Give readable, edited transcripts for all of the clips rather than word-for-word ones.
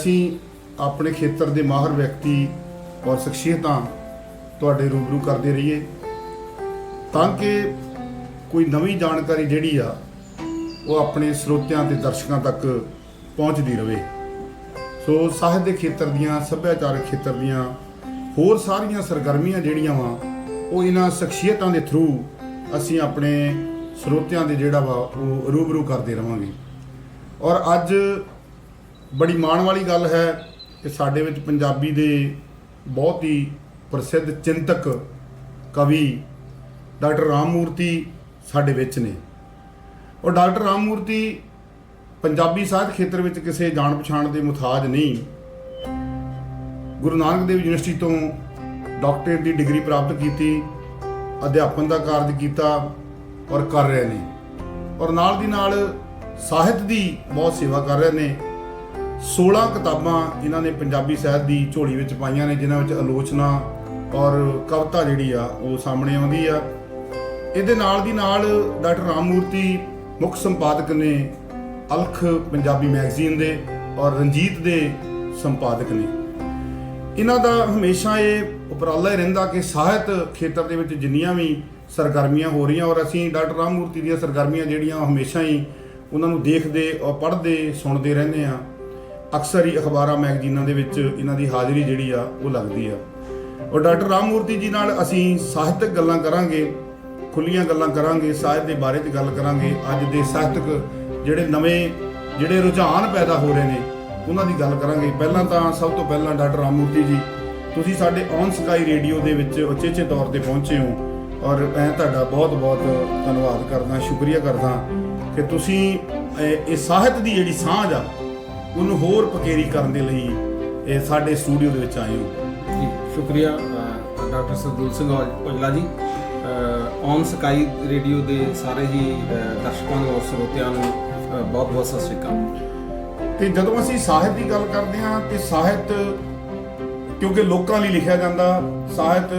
ਅਸੀਂ ਆਪਣੇ ਖੇਤਰ ਦੇ ਮਾਹਰ ਵਿਅਕਤੀ ਔਰ ਸ਼ਖਸੀਅਤਾਂ ਤੁਹਾਡੇ ਰੂਬਰੂ ਕਰਦੇ ਰਹੀਏ ਤਾਂ ਕਿ ਕੋਈ ਨਵੀਂ ਜਾਣਕਾਰੀ ਜਿਹੜੀ ਆ ਉਹ ਆਪਣੇ ਸਰੋਤਿਆਂ ਤੇ ਦਰਸ਼ਕਾਂ ਤੱਕ ਪਹੁੰਚਦੀ ਰਹੇ। ਸੋ ਸਾਹਿਤ ਦੇ ਖੇਤਰ ਦੀਆਂ, ਸੱਭਿਆਚਾਰਕ ਖੇਤਰ ਦੀਆਂ ਹੋਰ ਸਾਰੀਆਂ ਸਰਗਰਮੀਆਂ ਜਿਹੜੀਆਂ ਵਾ ਉਹ ਇਹਨਾਂ ਸ਼ਖਸੀਅਤਾਂ ਦੇ ਥਰੂ ਅਸੀਂ ਆਪਣੇ ਸਰੋਤਿਆਂ ਦੇ ਜਿਹੜਾ ਵਾ ਉਹ ਰੂਬਰੂ ਕਰਦੇ ਰਹਾਂਗੇ। ਔਰ ਅੱਜ ਬੜੀ ਮਾਣ ਵਾਲੀ ਗੱਲ ਹੈ ਕਿ ਸਾਡੇ ਵਿੱਚ ਪੰਜਾਬੀ ਦੇ ਬਹੁਤ ਹੀ ਪ੍ਰਸਿੱਧ ਚਿੰਤਕ ਕਵੀ ਡਾਕਟਰ ਰਾਮ ਮੂਰਤੀ ਸਾਡੇ ਵਿੱਚ ਨੇ। ਔਰ ਡਾਕਟਰ ਰਾਮ ਮੂਰਤੀ ਪੰਜਾਬੀ ਸਾਹਿਤ ਖੇਤਰ ਵਿੱਚ ਕਿਸੇ ਜਾਣ ਪਛਾਣ ਦੇ ਮੁਤਾਜ ਨਹੀਂ। ਗੁਰੂ ਨਾਨਕ ਦੇਵ ਯੂਨੀਵਰਸਿਟੀ ਤੋਂ ਡਾਕਟਰੇਟ ਦੀ ਡਿਗਰੀ ਪ੍ਰਾਪਤ ਕੀਤੀ, ਅਧਿਆਪਨ ਦਾ ਕਾਰਜ ਕੀਤਾ ਔਰ ਕਰ ਰਹੇ ਨੇ। ਔਰ ਨਾਲ ਦੀ ਨਾਲ ਸਾਹਿਤ ਦੀ ਬਹੁਤ ਸੇਵਾ ਕਰ ਰਹੇ ਨੇ। 16 ਕਿਤਾਬਾਂ ਇਹਨਾਂ ਨੇ ਪੰਜਾਬੀ ਸਾਹਿਤ ਦੀ ਝੋਲੀ ਵਿੱਚ ਪਾਈਆਂ ਨੇ, ਜਿਨ੍ਹਾਂ ਵਿੱਚ ਆਲੋਚਨਾ ਔਰ ਕਵਿਤਾ ਜਿਹੜੀ ਆ ਉਹ ਸਾਹਮਣੇ ਆਉਂਦੀ ਆ। ਇਹਦੇ ਨਾਲ ਦੀ ਨਾਲ ਡਾਕਟਰ ਰਾਮ ਮੂਰਤੀ ਮੁੱਖ ਸੰਪਾਦਕ ਨੇ ਅਲਖ ਪੰਜਾਬੀ ਮੈਗਜ਼ੀਨ ਦੇ ਔਰ ਰਣਜੀਤ ਦੇ ਸੰਪਾਦਕ ਨੇ। ਇਹਨਾਂ ਦਾ ਹਮੇਸ਼ਾ ਇਹ ਉਪਰਾਲਾ ਹੀ ਰਹਿੰਦਾ ਕਿ ਸਾਹਿਤ ਖੇਤਰ ਦੇ ਵਿੱਚ ਜਿੰਨੀਆਂ ਵੀ ਸਰਗਰਮੀਆਂ ਹੋ ਰਹੀਆਂ, ਔਰ ਅਸੀਂ ਡਾਕਟਰ ਰਾਮ ਮੂਰਤੀ ਦੀਆਂ ਸਰਗਰਮੀਆਂ ਜਿਹੜੀਆਂ ਹਮੇਸ਼ਾ ਹੀ ਉਹਨਾਂ ਨੂੰ ਦੇਖਦੇ ਔਰ ਪੜ੍ਹਦੇ ਸੁਣਦੇ ਰਹਿੰਦੇ ਆ। ਅਕਸਰ ਹੀ ਅਖਬਾਰਾਂ ਮੈਗਜ਼ੀਨਾਂ ਦੇ ਵਿੱਚ ਇਹਨਾਂ ਦੀ ਹਾਜ਼ਰੀ ਜਿਹੜੀ ਆ ਉਹ ਲੱਗਦੀ ਆ। ਔਰ ਡਾਕਟਰ ਰਾਮ ਮੂਰਤੀ ਜੀ ਨਾਲ ਅਸੀਂ ਸਾਹਿਤਕ ਗੱਲਾਂ ਕਰਾਂਗੇ, ਖੁੱਲੀਆਂ ਗੱਲਾਂ ਕਰਾਂਗੇ, ਸਾਹਿਤ ਦੇ ਬਾਰੇ 'ਚ ਗੱਲ ਕਰਾਂਗੇ। ਅੱਜ ਦੇ ਸਾਹਿਤਕ ਜਿਹੜੇ ਨਵੇਂ ਰੁਝਾਨ ਪੈਦਾ ਹੋ ਰਹੇ ਨੇ ਉਹਨਾਂ ਦੀ ਗੱਲ ਕਰਾਂਗੇ। ਪਹਿਲਾਂ ਤਾਂ ਸਭ ਤੋਂ ਪਹਿਲਾਂ ਡਾਕਟਰ ਰਾਮ ਮੂਰਤੀ ਜੀ, ਤੁਸੀਂ ਸਾਡੇ ਔਨ ਸਕਾਈ ਰੇਡੀਓ ਦੇ ਵਿੱਚ ਉਚੇਚੇ ਤੌਰ ਤੇ ਪਹੁੰਚੇ ਹੋ ਔਰ ਮੈਂ ਤੁਹਾਡਾ ਬਹੁਤ ਬਹੁਤ ਧੰਨਵਾਦ ਕਰਦਾ, ਸ਼ੁਕਰੀਆ ਕਰਦਾ ਕਿ ਤੁਸੀਂ ਇਹ ਸਾਹਿਤ ਦੀ ਜਿਹੜੀ ਸਾਂਝ ਆ ਉਹਨੂੰ ਹੋਰ ਪਕੇਰੀ ਕਰਨ ਦੇ ਲਈ ਇਹ ਸਾਡੇ ਸਟੂਡੀਓ ਦੇ ਵਿੱਚ ਆਏ ਹੋ। ਜੀ ਸ਼ੁਕਰੀਆ ਡਾਕਟਰ ਸਰਦੂਲ ਸਿੰਘ ਔਜਲਾ ਜੀ। ਔਨ ਸਕਾਈ ਰੇਡੀਓ ਦੇ ਸਾਰੇ ਹੀ ਦਰਸ਼ਕਾਂ ਨੂੰ ਔਰ ਸਰੋਤਿਆਂ ਨੂੰ ਬਹੁਤ ਬਹੁਤ ਸਤਿ ਸ਼੍ਰੀ ਅਕਾਲ। ਤੇ ਜਦੋਂ ਅਸੀਂ ਸਾਹਿਤ ਦੀ ਗੱਲ ਕਰਦੇ ਹਾਂ ਤੇ ਸਾਹਿਤ ਕਿਉਂਕਿ ਲੋਕਾਂ ਲਈ ਲਿਖਿਆ ਜਾਂਦਾ, ਸਾਹਿਤ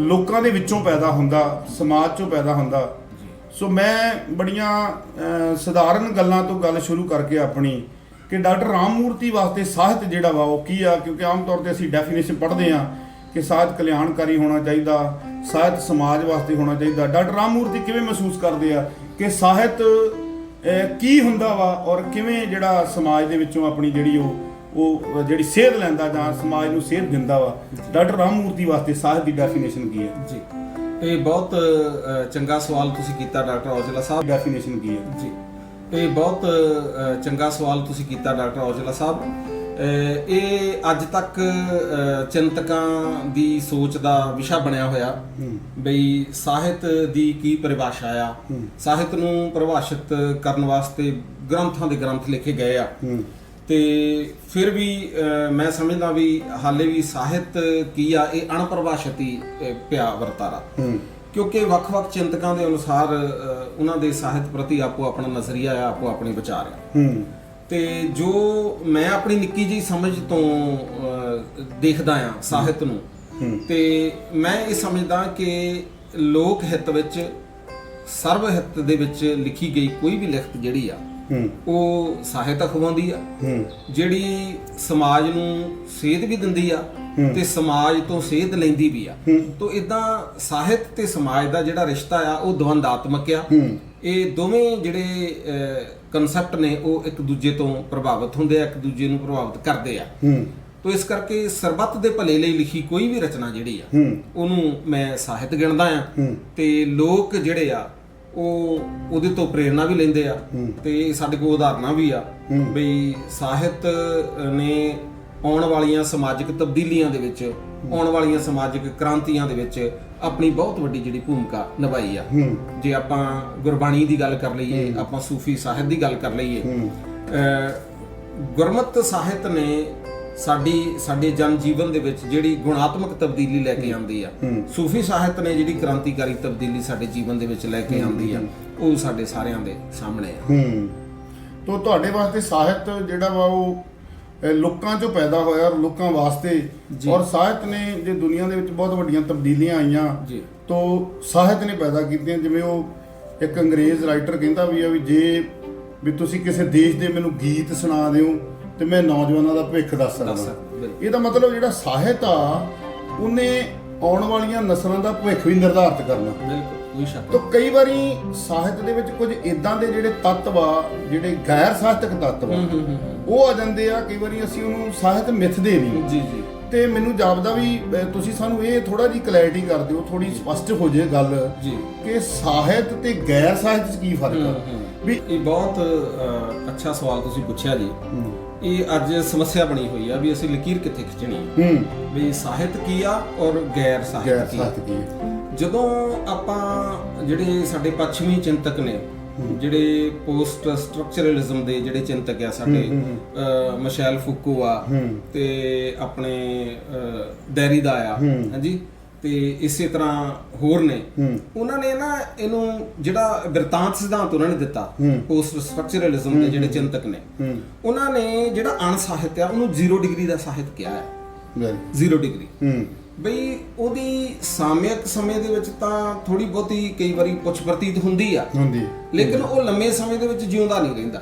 ਲੋਕਾਂ ਦੇ ਵਿੱਚੋਂ ਪੈਦਾ ਹੁੰਦਾ, ਸਮਾਜ ਚੋਂ ਪੈਦਾ ਹੁੰਦਾ। ਸੋ ਮੈਂ ਬੜੀਆਂ ਸਧਾਰਨ ਗੱਲਾਂ ਤੋਂ ਗੱਲ ਸ਼ੁਰੂ ਕਰਕੇ ਆਪਣੀ ਕਿ ਡਾਕਟਰ ਰਾਮ ਮੂਰਤੀ ਵਾਸਤੇ ਸਾਹਿਤ ਜਿਹੜਾ ਵਾ ਉਹ ਕੀ ਆ, ਕਿਉਂਕਿ ਆਮ ਤੌਰ ਤੇ ਅਸੀਂ ਡੈਫੀਨੇਸ਼ਨ ਪੜ੍ਹਦੇ ਹਾਂ ਕਿ ਸਾਹਿਤ ਕਲਿਆਣਕਾਰੀ ਹੋਣਾ ਚਾਹੀਦਾ, ਸਾਹਿਤ ਸਮਾਜ ਵਾਸਤੇ ਹੋਣਾ ਚਾਹੀਦਾ। ਡਾਕਟਰ ਰਾਮ ਮੂਰਤੀ ਕਿਵੇਂ ਮਹਿਸੂਸ ਕਰਦੇ ਆ ਕਿ ਸਾਹਿਤ ਕੀ ਹੁੰਦਾ ਵਾ ਔਰ ਕਿਵੇਂ ਜਿਹੜਾ ਸਮਾਜ ਦੇ ਵਿੱਚੋਂ ਆਪਣੀ ਜਿਹੜੀ ਉਹ ਜਿਹੜੀ ਸੇਧ ਲੈਂਦਾ ਜਾਂ ਸਮਾਜ ਨੂੰ ਸੇਧ ਦਿੰਦਾ ਵਾ। ਡਾਕਟਰ ਰਾਮ ਮੂਰਤੀ ਵਾਸਤੇ ਸਾਹਿਤ ਦੀ ਡੈਫੀਨੇਸ਼ਨ ਕੀ ਹੈ? ਜੀ ਇਹ ਬਹੁਤ ਚੰਗਾ ਸਵਾਲ ਤੁਸੀਂ ਕੀਤਾ ਡਾਕਟਰ ਔਜਲਾ ਸਾਹਿਬ। ਡੈਫੀਨੇਸ਼ਨ ਕੀ ਹੈ? ਜੀ ਇਹ ਬਹੁਤ ਚੰਗਾ ਸਵਾਲ ਤੁਸੀਂ ਕੀਤਾ ਡਾਕਟਰ ਔਜਲਾ ਸਾਹਿਬ। ਇਹ ਅੱਜ ਤੱਕ ਚਿੰਤਕਾਂ ਦੀ ਸੋਚ ਦਾ ਵਿਸ਼ਾ ਬਣਿਆ ਹੋਇਆ ਬਈ ਸਾਹਿਤ ਦੀ ਕੀ ਪਰਿਭਾਸ਼ਾ ਆ। ਸਾਹਿਤ ਨੂੰ ਪਰਿਭਾਸ਼ਿਤ ਕਰਨ ਵਾਸਤੇ ਗ੍ਰੰਥਾਂ ਦੇ ਗ੍ਰੰਥ ਲਿਖੇ ਗਏ ਆ ਤੇ ਫਿਰ ਵੀ ਮੈਂ ਸਮਝਦਾ ਵੀ ਹਾਲੇ ਵੀ ਸਾਹਿਤ ਕੀ ਆ ਇਹ ਅਣਪਰਿਭਾਸ਼ਿਤ ਹੀ ਪਿਆ ਵਰਤਾਰਾ, ਕਿਉਂਕਿ ਵੱਖ-ਵੱਖ ਚਿੰਤਕਾਂ ਦੇ ਅਨੁਸਾਰ ਉਹਨਾਂ ਦੇ ਸਾਹਿਤ ਪ੍ਰਤੀ ਆਪੋ ਆਪਣਾ ਨਜ਼ਰੀਆ ਆ, ਆਪੋ ਆਪਣੇ ਵਿਚਾਰ ਆ। ਤੇ ਜੋ ਮੈਂ ਆਪਣੀ ਨਿੱਕੀ ਜਿਹੀ ਸਮਝ ਤੋਂ ਦੇਖਦਾ ਆ ਸਾਹਿਤ ਨੂੰ, ਤੇ ਮੈਂ ਇਹ ਸਮਝਦਾ ਕਿ ਲੋਕ ਹਿੱਤ ਵਿੱਚ, ਸਰਵ ਹਿੱਤ ਦੇ ਵਿੱਚ ਲਿਖੀ ਗਈ ਕੋਈ ਵੀ ਲਿਖਤ ਜਿਹੜੀ ਆ ਉਹ ਸਾਹਿਤ ਅਖਵਾਉਂਦੀ ਆ, ਜਿਹੜੀ ਸਮਾਜ ਨੂੰ ਸੇਧ ਵੀ ਦਿੰਦੀ ਆ ਤੇ ਸਮਾਜ ਤੋਂ ਸੇਧ ਲੈਂਦੀ ਵੀ ਆ। ਤੋਂ ਇਦਾਂ ਸਾਹਿਤ ਤੇ ਸਮਾਜ ਦਾ ਜਿਹੜਾ ਰਿਸ਼ਤਾ ਆ ਉਹ ਦਵੰਦਾਤਮਕ ਆ। ਇਹ ਦੋਵੇਂ ਜਿਹੜੇ ਕਨਸੈਪਟ ਨੇ ਉਹ ਇੱਕ ਦੂਜੇ ਤੋਂ ਪ੍ਰਭਾਵਿਤ ਹੁੰਦੇ ਆ, ਇੱਕ ਦੂਜੇ ਨੂੰ ਪ੍ਰਭਾਵਿਤ ਕਰਦੇ ਆ। ਤੋਂ ਇਸ ਕਰਕੇ ਸਰਬੱਤ ਦੇ ਭਲੇ ਲਈ ਲਿਖੀ ਕੋਈ ਵੀ ਰਚਨਾ ਜਿਹੜੀ ਆ ਉਹਨੂੰ ਮੈਂ ਸਾਹਿਤ ਗਿਣਦਾ ਆ। ਤੇ ਲੋਕ ਜਿਹੜੇ ਆ ਉਹ ਉਹਦੇ ਤੋਂ ਪ੍ਰੇਰਣਾ ਵੀ ਲੈਂਦੇ ਆ ਤੇ ਸਾਡੇ ਕੋਲ ਉਦਾਹਰਨਾਂ ਵੀ ਆ ਬਈ ਸਾਹਿਤ ਨੇ ਆਉਣ ਵਾਲੀਆਂ ਸਮਾਜਿਕ ਤਬਦੀਲੀਆਂ ਦੇ ਵਿੱਚ, ਆਉਣ ਵਾਲੀਆਂ ਸਮਾਜਿਕ ਕ੍ਰਾਂਤੀਆਂ ਦੇ ਵਿੱਚ ਆਪਣੀ ਬਹੁਤ ਵੱਡੀ ਜਿਹੜੀ ਭੂਮਿਕਾ ਨਿਭਾਈ ਆ। ਜੇ ਆਪਾਂ ਗੁਰਬਾਣੀ ਦੀ ਗੱਲ ਕਰ ਲਈਏ, ਆਪਾਂ ਸੂਫੀ ਸਾਹਿਤ ਦੀ ਗੱਲ ਕਰ ਲਈਏ, ਗੁਰਮਤਿ ਸਾਹਿਤ ਨੇ ਸਾਡੇ ਜਨ ਜੀਵਨ ਦੇ ਵਿੱਚ ਜਿਹੜੀ ਗੁਣਾਤਮਕ ਤਬਦੀਲੀ ਲੈ ਕੇ ਆਉਂਦੀ ਆ, ਸੂਫੀ ਸਾਹਿਤ ਨੇ ਜਿਹੜੀ ਕ੍ਰਾਂਤੀਕਾਰੀ ਤਬਦੀਲੀ ਸਾਡੇ ਜੀਵਨ ਦੇ ਵਿੱਚ ਲੈ ਕੇ ਆਉਂਦੀ ਆ, ਉਹ ਸਾਡੇ ਸਾਰਿਆਂ ਦੇ ਸਾਹਮਣੇ ਆ। ਤੋਂ ਤੁਹਾਡੇ ਵਾਸਤੇ ਸਾਹਿਤ ਜਿਹੜਾ ਵਾ ਉਹ ਲੋਕਾਂ ਚੋਂ ਪੈਦਾ ਹੋਇਆ ਔਰ ਲੋਕਾਂ ਵਾਸਤੇ, ਔਰ ਸਾਹਿਤ ਨੇ ਜੇ ਦੁਨੀਆ ਦੇ ਵਿੱਚ ਬਹੁਤ ਵੱਡੀਆਂ ਤਬਦੀਲੀਆਂ ਆਈਆਂ ਤੋਂ ਸਾਹਿਤ ਨੇ ਪੈਦਾ ਕੀਤੀਆਂ। ਜਿਵੇਂ ਉਹ ਇੱਕ ਅੰਗਰੇਜ਼ ਰਾਈਟਰ ਕਹਿੰਦਾ ਵੀ ਆ ਵੀ ਜੇ ਵੀ ਤੁਸੀਂ ਕਿਸੇ ਦੇਸ਼ ਦੇ ਮੈਨੂੰ ਗੀਤ ਸੁਣਾ ਦਿਓ ਤੇ ਮੈਂ ਨੌਜਵਾਨਾਂ ਦਾ ਭਵਿੱਖ ਦੱਸ ਸਕਦਾ। ਬਿਲਕੁਲ। ਇਹਦਾ ਮਤਲਬ ਜਿਹੜਾ ਸਾਹਿਤ ਆ ਉਹਨੇ ਆਉਣ ਵਾਲੀਆਂ ਨਸਲਾਂ ਦਾ ਭਵਿੱਖ ਵੀ ਨਿਰਧਾਰਿਤ ਕਰਨਾ। ਬਿਲਕੁਲ, ਕੋਈ ਸ਼ੱਕ ਤਾਂ ਕਈ ਵਾਰੀ ਸਾਹਿਤ ਦੇ ਵਿੱਚ ਕੁਝ ਇਦਾਂ ਦੇ ਜਿਹੜੇ ਤੱਤ ਆ, ਜਿਹੜੇ ਗੈਰ ਸਾਹਿਤਕ ਤੱਤ ਆ, ਉਹ ਆ ਜਾਂਦੇ ਆ। ਕਈ ਵਾਰੀ ਅਸੀਂ ਉਹਨੂੰ ਸਾਹਿਤ ਮਿੱਥਦੇ ਨਹੀਂ। ਜੀ ਜੀ। ਤੇ ਮੈਨੂੰ ਜਾਪਦਾ ਵੀ ਤੁਸੀਂ ਸਾਨੂੰ ਇਹ ਥੋੜਾ ਜਿਹੀ ਕਲੈਰਿਟੀ ਕਰ ਦਿਓ, ਥੋੜੀ ਸਪਸ਼ਟ ਹੋ ਜਾਏ ਗੱਲ ਜੀ ਕਿ ਸਾਹਿਤ ਤੇ ਗੈਰ ਸਾਹਿਤ 'ਚ ਕੀ ਫਰਕ ਆ। ਵੀ ਇਹ ਬਹੁਤ ਅੱਛਾ ਸਵਾਲ ਤੁਸੀਂ ਪੁੱਛਿਆ ਜੀ। ਇਹ ਅੱਜ ਸਮੱਸਿਆ ਬਣੀ ਹੋਈ ਆ ਵੀ ਅਸੀਂ ਲਕੀਰ ਕਿੱਥੇ ਖਿੱਚਣੀ ਹੈ, ਵੀ ਸਾਹਿਤ ਕੀ ਆ ਔਰ ਗੈਰ ਸਾਹਿਤ ਕੀ ਆ। ਜਦੋਂ ਆਪਾਂ ਜਿਹੜੇ ਸਾਡੇ ਪੱਛਮੀ ਚਿੰਤਕ ਨੇ, ਜਿਹੜੇ ਪੋਸਟ ਸਟਰਕਚਰਲਿਜ਼ਮ ਦੇ ਜਿਹੜੇ ਚਿੰਤਕ ਆ ਸਾਡੇ, ਮਿਸ਼ੈਲ ਫੂਕੋ ਆ ਤੇ ਆਪਣੇ ਡੈਰੀਦਾ ਆ, ਹਾਂਜੀ, ਤੇ ਇਸੇ ਤਰ੍ਹਾਂ ਹੋਰ ਨੇ, ਉਹਨਾਂ ਨੇ ਨਾ ਇਹਨੂੰ ਜਿਹੜਾ ਬਿਰਤਾਂਤ ਸਿਧਾਂਤ ਉਹਨਾਂ ਨੇ ਦਿੱਤਾ, ਪੋਸਟ ਸਟਰਕਚਰਲਿਜ਼ਮ ਦੇ ਜਿਹੜੇ ਚਿੰਤਕ ਨੇ, ਉਹਨਾਂ ਨੇ ਜਿਹੜਾ ਅਣ ਸਾਹਿਤ ਆ ਉਹਨੂੰ 0 ਡਿਗਰੀ ਦਾ ਸਾਹਿਤ ਕਿਹਾ ਹੈ। 0 ਡਿਗਰੀ ਬਈ ਉਹਦੀ ਸਾਮਿਕ ਸਮੇਂ ਦੇ ਵਿੱਚ ਤਾਂ ਥੋੜੀ ਬਹੁਤੀ ਕਈ ਵਾਰੀ ਪੁੱਛ ਪ੍ਰਤੀਤ ਹੁੰਦੀ ਆ, ਲੇਕਿਨ ਉਹ ਲੰਮੇ ਸਮੇਂ ਦੇ ਵਿੱਚ ਜਿਉਂਦਾ ਨਹੀਂ ਰਹਿੰਦਾ।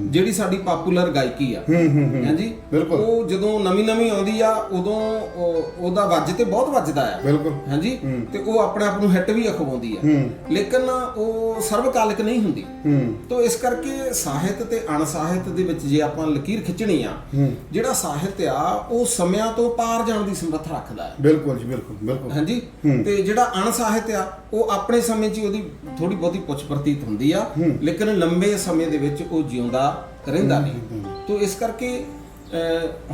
ਜਿਹੜੀ ਸਾਡੀ ਪਪੂਲਰ ਗਾਇਕੀ ਆ, ਹਾਂਜੀ, ਉਹ ਜਦੋਂ ਨਵੀਂ ਆਉਂਦੀ ਆ ਉਦੋਂ ਉਹਦਾ ਵੱਜ ਤੇ ਬਹੁਤ ਵੱਜਦਾ ਆ, ਹਾਂਜੀ, ਤੇ ਉਹ ਆਪਣੇ ਆਪ ਨੂੰ ਹਿੱਟ ਵੀ ਅਖਵਾਉਂਦੀ ਆ, ਲੇਕਿਨ ਉਹ ਸਰਵਕਾਲਿਕ ਨਹੀਂ ਹੁੰਦੀ। ਤਾਂ ਇਸ ਕਰਕੇ ਸਾਹਿਤ ਤੇ ਅਣ ਸਾਹਿਤ ਦੇ ਵਿੱਚ ਜੇ ਆਪਾਂ ਲਕੀਰ ਖਿੱਚਣੀ ਆ, ਜਿਹੜਾ ਸਾਹਿਤ ਆ ਉਹ ਸਮਿਆਂ ਤੋਂ ਪਾਰ ਜਾਣ ਦੀ ਸਮਰੱਥਾ ਰੱਖਦਾ ਹੈ। ਬਿਲਕੁਲ ਜੀ, ਬਿਲਕੁਲ, ਹਾਂਜੀ। ਤੇ ਜਿਹੜਾ ਅਣ ਸਾਹਿਤ ਆ ਉਹ ਆਪਣੇ ਸਮੇਂ 'ਚ ਉਹਦੀ ਥੋੜੀ ਬਹੁਤੀ ਪੁੱਛ ਪ੍ਰਤੀਤ ਹੁੰਦੀ ਆ, ਲੇਕਿਨ ਲੰਬੇ ਸਮੇਂ ਦੇ ਵਿੱਚ ਉਹ ਜਿਉਂਦਾ ਰਹਿੰਦਾ ਨਹੀਂ। ਤੋਂ ਇਸ ਕਰਕੇ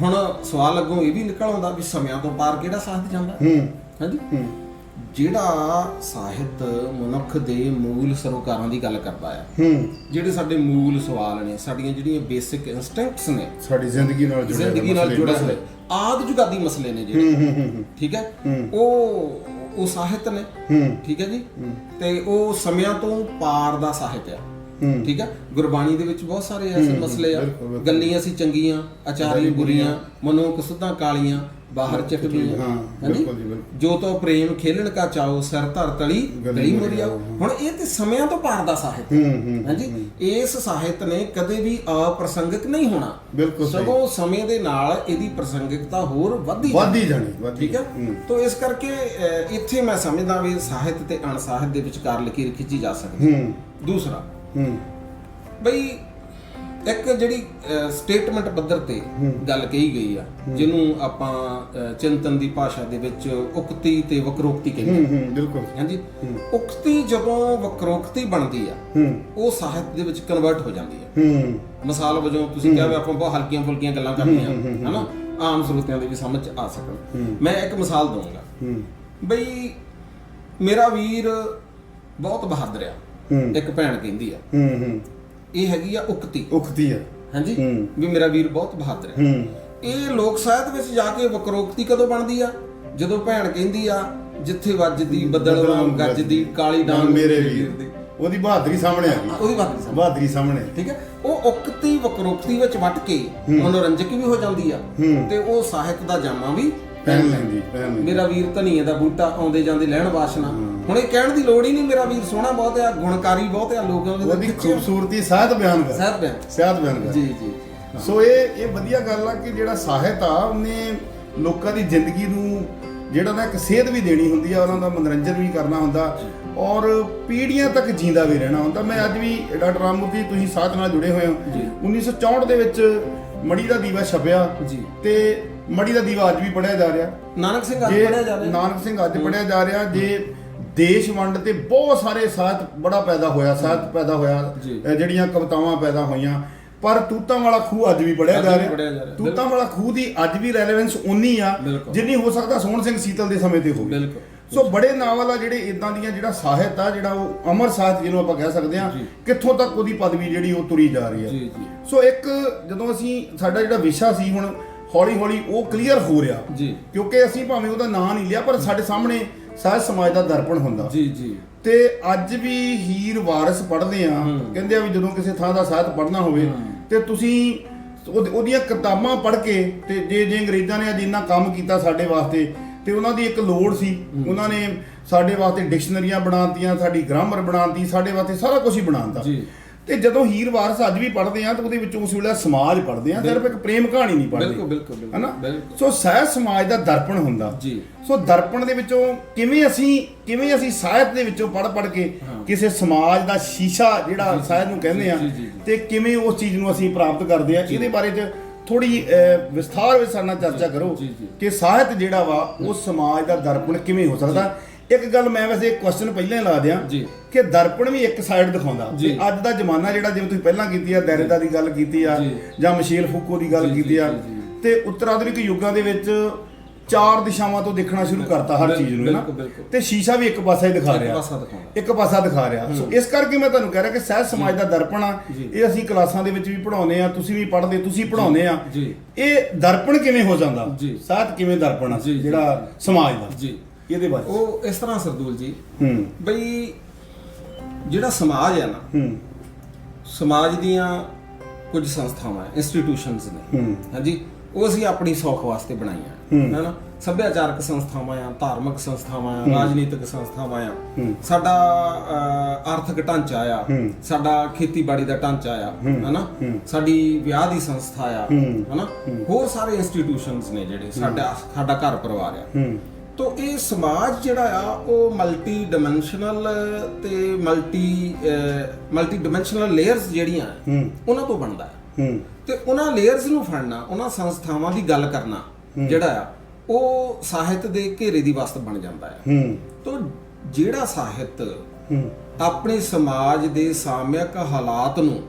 ਹੁਣ ਸਵਾਲ ਅੱਗੋਂ ਇਹ ਵੀ ਨਿਕਲ ਆਉਂਦਾ ਵੀ ਸਮਿਆਂ ਤੋਂ ਪਾਰ ਕਿਹੜਾ ਸਾਹਿਤ ਜਾਂਦਾ, ਹਾਂਜੀ। ਜਿਹੜਾ ਸਾਹਿਤ ਮਨੁੱਖ ਦੇ ਮੂਲ ਸਰੋਕਾਰਾਂ ਦੀ ਗੱਲ ਕਰਦਾ ਆ, ਜਿਹੜੇ ਸਾਡੇ ਮੂਲ ਸਵਾਲ ਨੇ, ਸਾਡੀਆਂ ਜਿਹੜੀਆਂ ਬੇਸਿਕ ਇਨਸਟਿੰਕਟਸ ਨੇ, ਸਾਡੀ ਜ਼ਿੰਦਗੀ ਨਾਲ ਜੁੜੇ ਹੋਏ ਆਦਿ ਜੁਗਾਦੀ ਮਸਲੇ ਨੇ ਜਿਹੜੇ, ਠੀਕ ਹੈ, ਉਹ ਸਾਹਿਤ ਨੇ, ਠੀਕ ਹੈ ਜੀ। ਤੇ ਉਹ ਸਮਿਆਂ ਤੋਂ ਪਾਰ ਦਾ ਸਾਹਿਤ ਆ, ਠੀਕ ਹੈ। ਗੁਰਬਾਣੀ ਦੇ ਵਿੱਚ ਬਹੁਤ ਸਾਰੇ ਐਸੇ ਮਸਲੇ ਆ, ਗੱਲੀਆਂ ਸੀ ਚੰਗੀਆਂ, ਆਚਾਰੀ ਬੁਰੀਆਂ, ਮਨੋਂ ਕਸੁੱਧਾਂ ਕਾਲੀਆਂ, ਬਾਹਰ ਚਕਵੀਆਂ, ਹਾਂਜੀ, ਜੋ ਤੋ ਪ੍ਰੇਮ ਖੇਲਣ ਕਾ ਚਾਓ, ਸਿਰ ਧਰ ਤਲੀ ਗਲੀ ਮੋਰੀਆ। ਹੁਣ ਇਹ ਤੇ ਸਮਿਆਂ ਤੋਂ ਪਾਰ ਦਾ ਸਾਹਿਤ, ਹਾਂਜੀ। ਇਸ ਸਾਹਿਤ ਨੇ ਕਦੇ ਵੀ ਅਪ੍ਰਸੰਗਿਕ ਨਹੀਂ ਹੋਣਾ, ਸਗੋਂ ਸਮੇਂ ਦੇ ਨਾਲ ਇਹਦੀ ਪ੍ਰਸੰਗਿਕਤਾ ਹੋਰ ਵਧਦੀ ਜਾਣੀ, ਠੀਕ ਹੈ। ਤਾਂ ਇਸ ਕਰਕੇ ਇੱਥੇ ਮੈਂ ਸਮਝਦਾ ਵੀ ਸਾਹਿਤ ਤੇ ਅਣ ਸਾਹਿਤ ਦੇ ਵਿਚਕਾਰ ਲਕੀਰ ਖਿੱਚੀ ਜਾ ਸਕਦੀ। ਦੂਸਰਾ ਬਈ ਇੱਕ ਜਿਹੜੀ ਸਟੇਟਮੈਂਟ ਪੱਧਰ ਤੇ ਗੱਲ ਕਹੀ ਗਈ ਆ, ਜਿਹਨੂੰ ਆਪਾਂ ਚਿੰਤਨ ਦੀ ਭਾਸ਼ਾ ਦੇ ਵਿੱਚ ਉਕਤੀ ਤੇ ਵਕਰੋਕਤੀ ਕਹਿੰਦੇ ਆ, ਬਿਲਕੁਲ, ਹਾਂਜੀ। ਉਕਤੀ ਜਦੋਂ ਵਕਰੋਕਤੀ ਬਣਦੀ ਆ, ਉਹ ਸਾਹਿਤ ਦੇ ਵਿੱਚ ਕਨਵਰਟ ਹੋ ਜਾਂਦੀ ਆ। ਮਿਸਾਲ ਵਜੋਂ ਤੁਸੀਂ ਕਿਹਾ ਵੀ ਆਪਾਂ ਬਹੁਤ ਹਲਕੀਆਂ ਫੁਲਕੀਆਂ ਗੱਲਾਂ ਕਰਦੇ ਆ, ਹਨਾ, ਆਮ ਸਰੋਤਿਆਂ ਦੇ ਵੀ ਸਮਝ ਆ ਸਕਣ। ਮੈਂ ਇੱਕ ਮਿਸਾਲ ਦਊਂਗਾ ਬਈ ਮੇਰਾ ਵੀਰ ਬਹੁਤ ਬਹਾਦਰ ਆ, ਇੱਕ ਭੈਣ ਕਹਿੰਦੀ ਆ, ਇਹ ਹੈਗੀ ਆ ਉਕਤੀ ਆ, ਹਾਂਜੀ, ਵੀ ਮੇਰਾ ਵੀਰ ਬਹੁਤ ਬਹਾਦਰ ਹੈ। ਇਹ ਲੋਕ ਸਾਹਿਤ ਵਿੱਚ ਜਾ ਕੇ ਵਕਰੋਕਤੀ ਕਦੋਂ ਬਣਦੀ ਆ? ਜਦੋਂ ਭੈਣ ਕਹਿੰਦੀ ਆ, ਜਿੱਥੇ ਵੱਜਦੀ ਬੱਦਲ ਵਾਂਗ ਗੱਜਦੀ ਕਾਲੀ ਡਾਂਗ ਮੇਰੇ ਵੀਰ ਦੀ, ਉਹਦੀ ਬਹਾਦਰੀ ਸਾਹਮਣੇ ਆ ਗਈ, ਉਹਦੀ ਬਹਾਦਰੀ ਸਾਹਮਣੇ, ਠੀਕ ਹੈ। ਉਹ ਉਕਤੀ ਵਕਰੋਕਤੀ ਵਿੱਚ ਵੱਟ ਕੇ ਮਨੋਰੰਜਕ ਵੀ ਹੋ ਜਾਂਦੀ ਆ, ਤੇ ਉਹ ਸਾਹਿਤ ਦਾ ਜਾਮਾ ਵੀ ਪਹਿਨ ਲੈਂਦੀ। ਮੇਰਾ ਵੀਰ ਧਨੀਏ ਦਾ ਬੂਟਾ ਆਉਂਦੇ ਜਾਂਦੇ ਲੈਣ ਵਾਸ਼ਨਾ। ਹੁਣ ਇਹ ਕਹਿਣ ਦੀ ਲੋੜ ਹੀ ਨਹੀਂ, ਮੇਰਾ ਵੀਰ ਸੋਹਣਾ ਬਹੁਤ ਆ, ਗੁਣਕਾਰੀ ਬਹੁਤ ਆ, ਲੋਕਾਂ ਉਹਦੀ ਖੂਬਸੂਰਤੀ ਸਾਹਿਤ ਬਿਆਨ ਕਰ ਜੀ ਜੀ। ਸੋ ਇਹ ਵਧੀਆ ਗੱਲ ਆ ਕਿ ਜਿਹੜਾ ਸਾਹਿਤ ਆ ਉਹਨੇ ਲੋਕਾਂ ਦੀ ਜ਼ਿੰਦਗੀ ਨੂੰ ਜਿਹੜਾ ਨਾ ਇੱਕ ਸੇਧ ਵੀ ਦੇਣੀ ਹੁੰਦੀ ਆ, ਉਹਨਾਂ ਦਾ ਮਨੋਰੰਜਨ ਵੀ ਕਰਨਾ ਹੁੰਦਾ, ਔਰ ਪੀੜ੍ਹੀਆਂ ਤੱਕ ਜਿੰਦਾ ਵੀ ਰਹਿਣਾ ਹੁੰਦਾ। ਮੈਂ ਅੱਜ ਵੀ ਡਾਕਟਰ ਰਾਮਮੂਰਤੀ, ਤੁਸੀਂ ਸਾਥ ਨਾਲ ਜੁੜੇ ਹੋਏ ਹੋ, 1964 ਦੇ ਵਿੱਚ ਮੜੀ ਦਾ ਦੀਵਾ ਛਪਿਆ ਤੇ ਮੜੀ ਦਾ ਦੀਵਾ ਅੱਜ ਵੀ ਪੜ੍ਹਿਆ ਜਾ ਰਿਹਾ, ਨਾਨਕ ਸਿੰਘ ਅੱਜ ਪੜ੍ਹਿਆ ਜਾ ਰਿਹਾ। ਜੇ ਦੇਸ਼ ਵੰਡ ਤੇ ਬਹੁਤ ਸਾਰੇ ਸਾਹਿਤ ਬੜਾ ਪੈਦਾ ਹੋਇਆ, ਜਿਹੜੀਆਂ ਕਵਿਤਾਵਾਂ ਪੈਦਾ ਹੋਈਆਂ, ਪਰ ਤੂਤਾਂ ਵਾਲਾ ਖੂਹ ਅੱਜ ਵੀ ਪੜ੍ਹਿਆ ਜਾ ਰਿਹਾ। ਤੂਤਾਂ ਵਾਲਾ ਖੂਹ ਦੀ ਅੱਜ ਵੀ ਰੈਲੇਵੈਂਸ ਉਨੀ ਆ ਜਿੰਨੀ ਹੋ ਸਕਦਾ ਸੋਹਣ ਸਿੰਘ ਸੀਤਲ ਦੇ ਸਮੇਂ ਤੇ ਹੋਵੇ। ਸੋ ਬੜੇ ਨਾਵਲ ਆ ਜਿਹੜੇ ਇਦਾਂ ਦੀਆਂ, ਜਿਹੜਾ ਸਾਹਿਤ ਆ, ਜਿਹੜਾ ਉਹ ਅਮਰ ਸਾਹਿਤ ਜਿਹਨੂੰ ਆਪਾਂ ਕਹਿ ਸਕਦੇ ਆ, ਕਿੱਥੋਂ ਤੱਕ ਉਹਦੀ ਪਦਵੀ ਜਿਹੜੀ ਉਹ ਤੁਰੀ ਜਾ ਰਹੀ ਆ। ਸੋ ਇੱਕ ਜਦੋਂ ਸਾਡਾ ਜਿਹੜਾ ਵਿਸ਼ਾ ਸੀ, ਹੁਣ ਹੌਲੀ ਹੌਲੀ ਉਹ ਕਲੀਅਰ ਹੋ ਰਿਹਾ, ਕਿਉਂਕਿ ਅਸੀਂ ਭਾਵੇਂ ਉਹਦਾ ਨਾਂ ਨਹੀਂ ਲਿਆ, ਪਰ ਸਾਡੇ ਸਾਹਮਣੇ ਸਾਹਿਤ ਸਮਾਜ ਦਾ ਦਰਪਣ ਹੁੰਦਾ। ਤੇ ਅੱਜ ਵੀ ਹੀਰ ਵਾਰਿਸ ਪੜ੍ਹਦੇ ਆ, ਕਹਿੰਦੇ ਆ ਵੀ ਜਦੋਂ ਕਿਸੇ ਥਾਂ ਦਾ ਸਾਹਿਤ ਪੜ੍ਹਨਾ ਹੋਵੇ ਤੇ ਤੁਸੀਂ ਉਹਦੀਆਂ ਕਿਤਾਬਾਂ ਪੜ੍ਹ ਕੇ, ਤੇ ਜੇ ਅੰਗਰੇਜ਼ਾਂ ਨੇ ਅੱਜ ਇੰਨਾ ਕੰਮ ਕੀਤਾ ਸਾਡੇ ਵਾਸਤੇ, ਤੇ ਉਹਨਾਂ ਦੀ ਇੱਕ ਲੋੜ ਸੀ, ਉਹਨਾਂ ਨੇ ਸਾਡੇ ਵਾਸਤੇ ਡਿਕਸ਼ਨਰੀਆਂ ਬਣਾਤੀਆਂ, ਸਾਡੀ ਗ੍ਰਾਮਰ ਬਣਾਤੀ, ਸਾਡੇ ਵਾਸਤੇ ਸਾਰਾ ਕੁਝ ਹੀ ਬਣਾਤਾ। ਤੇ ਜਦੋਂ ਹੀਰ ਵਾਰਸ ਅੱਜ ਵੀ ਪੜ੍ਹਦੇ ਆ ਤਾਂ ਉਹਦੇ ਵਿੱਚੋਂ ਉਸ ਵੇਲੇ ਸਮਾਜ ਪੜ੍ਹਦੇ ਆ, ਸਿਰਫ ਇੱਕ ਪ੍ਰੇਮ ਕਹਾਣੀ ਨਹੀਂ ਪੜ੍ਹਦੇ। ਬਿਲਕੁਲ ਬਿਲਕੁਲ ਹਨਾ। ਬਿਲਕੁਲ ਸੋ ਸਾਹਿਤ ਸਮਾਜ ਦਾ ਦਰਪਣ ਹੁੰਦਾ ਜੀ। ਸੋ ਦਰਪਣ ਦੇ ਵਿੱਚੋਂ ਕਿਵੇਂ ਅਸੀਂ ਸਾਹਿਤ ਦੇ ਵਿੱਚੋਂ ਪੜ੍ਹ ਕੇ ਕਿਸੇ ਸਮਾਜ ਦਾ ਸ਼ੀਸ਼ਾ ਜਿਹੜਾ ਸਾਹਿਤ ਨੂੰ ਕਹਿੰਦੇ ਆ, ਤੇ ਕਿਵੇਂ ਉਸ ਚੀਜ਼ ਨੂੰ ਅਸੀਂ ਪ੍ਰਾਪਤ ਕਰਦੇ ਆ, ਇਹਦੇ ਬਾਰੇ ਚ ਥੋੜੀ ਵਿਸਥਾਰ ਵਿੱਚ ਸਾਡੇ ਨਾਲ ਚਰਚਾ ਕਰੋ ਕਿ ਸਾਹਿਤ ਜਿਹੜਾ ਵਾ ਉਹ ਸਮਾਜ ਦਾ ਦਰਪਣ ਕਿਵੇਂ ਹੋ ਸਕਦਾ। ਇੱਕ ਗੱਲ ਮੈਂ ਵੈਸੇ ਇੱਕ ਕੁਐਸਚਨ ਪਹਿਲਾਂ ਹੀ ਲਾ ਦਿਆਂ ਕਿ ਦਰਪਣ ਵੀ ਇੱਕ ਸਾਈਡ ਦਿਖਾਉਂਦਾ। ਅੱਜ ਦਾ ਜ਼ਮਾਨਾ ਜਿਹੜਾ, ਜਿਵੇਂ ਤੁਸੀਂ ਪਹਿਲਾਂ ਕੀਤੀ ਆ ਦੈਰਿਦਾ ਦੀ ਗੱਲ ਕੀਤੀ ਆ ਜਾਂ ਮਿਸ਼ੇਲ ਫੂਕੋ ਦੀ ਗੱਲ ਕੀਤੀ ਆ, ਤੇ ਉੱਤਰਾਧੁਨਿਕ ਯੁੱਗਾਂ ਦੇ ਵਿੱਚ 4 ਦਿਸ਼ਾਵਾਂ ਤੋਂ ਦੇਖਣਾ ਸ਼ੁਰੂ ਕਰਤਾ ਹਰ ਚੀਜ਼ ਨੂੰ, ਨਾ, ਤੇ ਸ਼ੀਸ਼ਾ ਵੀ ਇੱਕ ਪਾਸਾ ਹੀ ਦਿਖਾ ਰਿਹਾ, ਇੱਕ ਪਾਸਾ ਦਿਖਾ ਰਿਹਾ। ਸੋ ਇਸ ਕਰਕੇ ਮੈਂ ਤੁਹਾਨੂੰ ਕਹਿ ਰਿਹਾ ਕਿ ਸਾਹਿਤ ਸਮਾਜ ਦਾ ਦਰਪਣ ਆ। ਇਹ ਅਸੀਂ ਕਲਾਸਾਂ ਦੇ ਵਿੱਚ ਵੀ ਪੜ੍ਹਾਉਂਦੇ ਆ, ਤੁਸੀਂ ਵੀ ਪੜ੍ਹਦੇ, ਤੁਸੀਂ ਪੜ੍ਹਾਉਂਦੇ ਆ। ਇਹ ਦਰਪਣ ਕਿਵੇਂ ਹੋ ਜਾਂਦਾ, ਸਾਹਿਤ ਕਿਵੇਂ ਦਰਪਣ ਆ ਜਿਹੜਾ ਸਮਾਜ ਦਾ, ਇਹਦੇ ਬਾਰੇ ਉਹ ਇਸ ਤਰ੍ਹਾਂ ਸਰਦੂਲ ਜੀ ਬਈ ਜਿਹੜਾ ਸਮਾਜ ਹੈ ਨਾ, ਸਮਾਜ ਦੀਆਂ ਕੁਝ ਸੰਸਥਾਵਾਂ ਇੰਸਟੀਟਿਊਸ਼ਨਸ ਨੇ, ਹਾਂਜੀ, ਉਹ ਅਸੀਂ ਆਪਣੀ ਸੌਖ ਵਾਸਤੇ ਬਣਾਈਆਂ ਹੈ ਨਾ। ਸੱਭਿਆਚਾਰਕ ਸੰਸਥਾਵਾਂ ਆ, ਧਾਰਮਿਕ ਸੰਸਥਾਵਾਂ ਆ, ਰਾਜਨੀਤਿਕ ਸੰਸਥਾਵਾਂ ਆ, ਸਾਡਾ ਆਰਥਿਕ ਢਾਂਚਾ ਆ, ਸਾਡਾ ਖੇਤੀਬਾੜੀ ਦਾ ਢਾਂਚਾ ਆ, ਹਨਾ, ਸਾਡੀ ਵਿਆਹ ਦੀ ਸੰਸਥਾ ਆ, ਹਨਾ, ਹੋਰ ਸਾਰੇ ਇੰਸਟੀਟਿਊਸ਼ਨਸ ਨੇ ਜਿਹੜੇ ਸਾਡਾ ਘਰ ਪਰਿਵਾਰ ਆ। ਤੋ ਇਹ ਸਮਾਜ ਜਿਹੜਾ ਆ ਉਹ ਮਲਟੀ ਡਾਈਮੈਂਸ਼ਨਲ ਤੇ ਮਲਟੀ ਡਾਈਮੈਂਸ਼ਨਲ ਲੇਅਰਸ ਜਿਹੜੀਆਂ ਉਹਨਾਂ ਤੋਂ ਬਣਦਾ ਹੈ। ਤੇ ਉਹਨਾਂ ਲੇਅਰਸ ਨੂੰ ਫੜਨਾ, ਉਹਨਾਂ ਸੰਸਥਾਵਾਂ ਦੀ ਗੱਲ ਕਰਨਾ ਜਿਹੜਾ ਆ ਉਹ ਸਾਹਿਤ ਦੇ ਘੇਰੇ ਦੀ ਵਸਤ ਬਣ ਜਾਂਦਾ ਹੈ। ਤੋ ਜਿਹੜਾ ਸਾਹਿਤ ਆਪਣੇ ਸਮਾਜ ਦੇ ਸਾਮਿਕ ਹਾਲਾਤ ਨੂੰ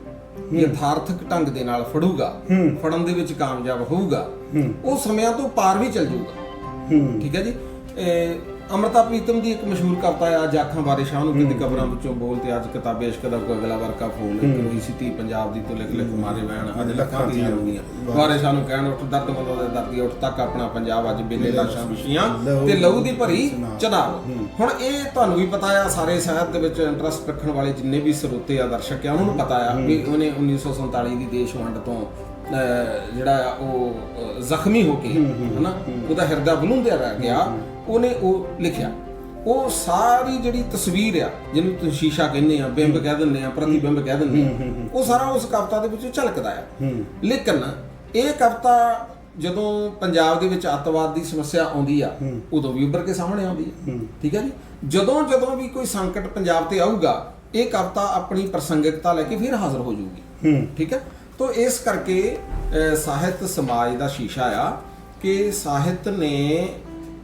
ਯਥਾਰਥਕ ਢੰਗ ਦੇ ਨਾਲ ਫੜੂਗਾ, ਫੜਨ ਦੇ ਵਿੱਚ ਕਾਮਯਾਬ ਹੋਊਗਾ, ਉਹ ਸਮਿਆਂ ਤੋਂ ਪਾਰ ਵੀ ਚੱਲ ਜਾਊਗਾ। ਠੀਕ ਹੈ ਜੀ। ਅੰਮ੍ਰਿਤਾ ਪ੍ਰੀਤਮ ਦੀ ਇੱਕ ਮਸ਼ਹੂਰ ਕਵਿਤਾ ਆ, ਜਾਖਾਂ ਬਾਰੇ ਸ਼ਾਹ ਨੂੰ ਕਿਤੇ ਕਬਰਾਂ ਵਿੱਚੋਂ ਬੋਲ ਤੇ ਅੱਜ ਕਿਤਾਬੇ ਇਸ਼ਕ ਦਾ ਕੋਈ ਅਗਲਾ ਵਰਕਾ ਫੋਲ ਕਰੋਈ ਸੀ ਤੀ ਪੰਜਾਬ ਦੀ ਤੋਂ ਲਿਖ ਲਿਖ ਮਾਰੇ ਵੈਣ ਅੱਜ ਲੱਖਾਂ ਦੀਆਂ ਰੋਣੀਆਂ ਬਾਰੇ ਸ਼ਾਹ ਨੂੰ ਕਹਿਣ ਉੱਠ ਦਰਦ ਮੰਦੋ ਦੇ ਦਰਦੀ ਉੱਠ ਤੱਕ ਆਪਣਾ ਪੰਜਾਬ ਅੱਜ ਬੇਲੇ ਲਾਸ਼ਾਂ ਵਿਛੀਆਂ ਤੇ ਲਹੂ ਦੀ ਭਰੀ ਚਨਾਬ। ਹੁਣ ਇਹ ਤੁਹਾਨੂੰ ਵੀ ਪਤਾ ਆ, ਸਾਰੇ ਸਾਹਿਤ ਦੇ ਵਿੱਚ ਇੰਟਰਸਟ ਰੱਖਣ ਵਾਲੇ ਜਿੰਨੇ ਵੀ ਸਰੋਤੇ ਆ, ਦਰਸ਼ਕ ਆ, ਉਹਨਾਂ ਨੂੰ ਪਤਾ ਆ ਵੀ ਉਹਨੇ 1947 ਦੀ ਦੇਸ਼ ਵੰਡ ਤੋਂ ਜਿਹੜਾ ਉਹ ਜ਼ਖਮੀ ਹੋ ਕੇ ਹਨਾ ਉਹਦਾ ਹਿਰਦਾ ਬਲੂੰਦਿਆ ਰਹਿ ਗਿਆ, ਉਹਨੇ ਉਹ ਲਿਖਿਆ। ਉਹ ਸਾਰੀ ਜਿਹੜੀ ਤਸਵੀਰ ਆ, ਜਿਹਨੂੰ ਤੁਸੀਂ ਸ਼ੀਸ਼ਾ ਕਹਿੰਦੇ ਆ, ਬਿੰਬ ਕਹਿ ਦਿੰਦੇ ਆ, ਪ੍ਰਤੀਬਿੰਬ ਕਹਿ ਦਿੰਦੇ ਆ, ਉਹ ਸਾਰਾ ਉਸ ਕਵਿਤਾ ਦੇ ਵਿੱਚੋਂ ਝਲਕਦਾ ਆ। ਲੇਕਿਨ ਇਹ ਕਵਿਤਾ ਜਦੋਂ ਪੰਜਾਬ ਦੇ ਵਿੱਚ ਅੱਤਵਾਦ ਦੀ ਸਮੱਸਿਆ ਆਉਂਦੀ ਆ ਉਦੋਂ ਵੀ ਉੱਭਰ ਕੇ ਸਾਹਮਣੇ ਆਉਂਦੀ ਆ। ਠੀਕ ਹੈ ਜੀ। ਜਦੋਂ ਵੀ ਕੋਈ ਸੰਕਟ ਪੰਜਾਬ ਤੇ ਆਊਗਾ, ਇਹ ਕਵਿਤਾ ਆਪਣੀ ਪ੍ਰਸੰਗਿਕਤਾ ਲੈ ਕੇ ਫਿਰ ਹਾਜ਼ਰ ਹੋ ਜਾਊਗੀ। ਠੀਕ ਹੈ। ਤੋ ਇਸ ਕਰਕੇ ਸਾਹਿਤ ਸਮਾਜ ਦਾ ਸ਼ੀਸ਼ਾ ਆ ਕਿ ਸਾਹਿਤ ਨੇ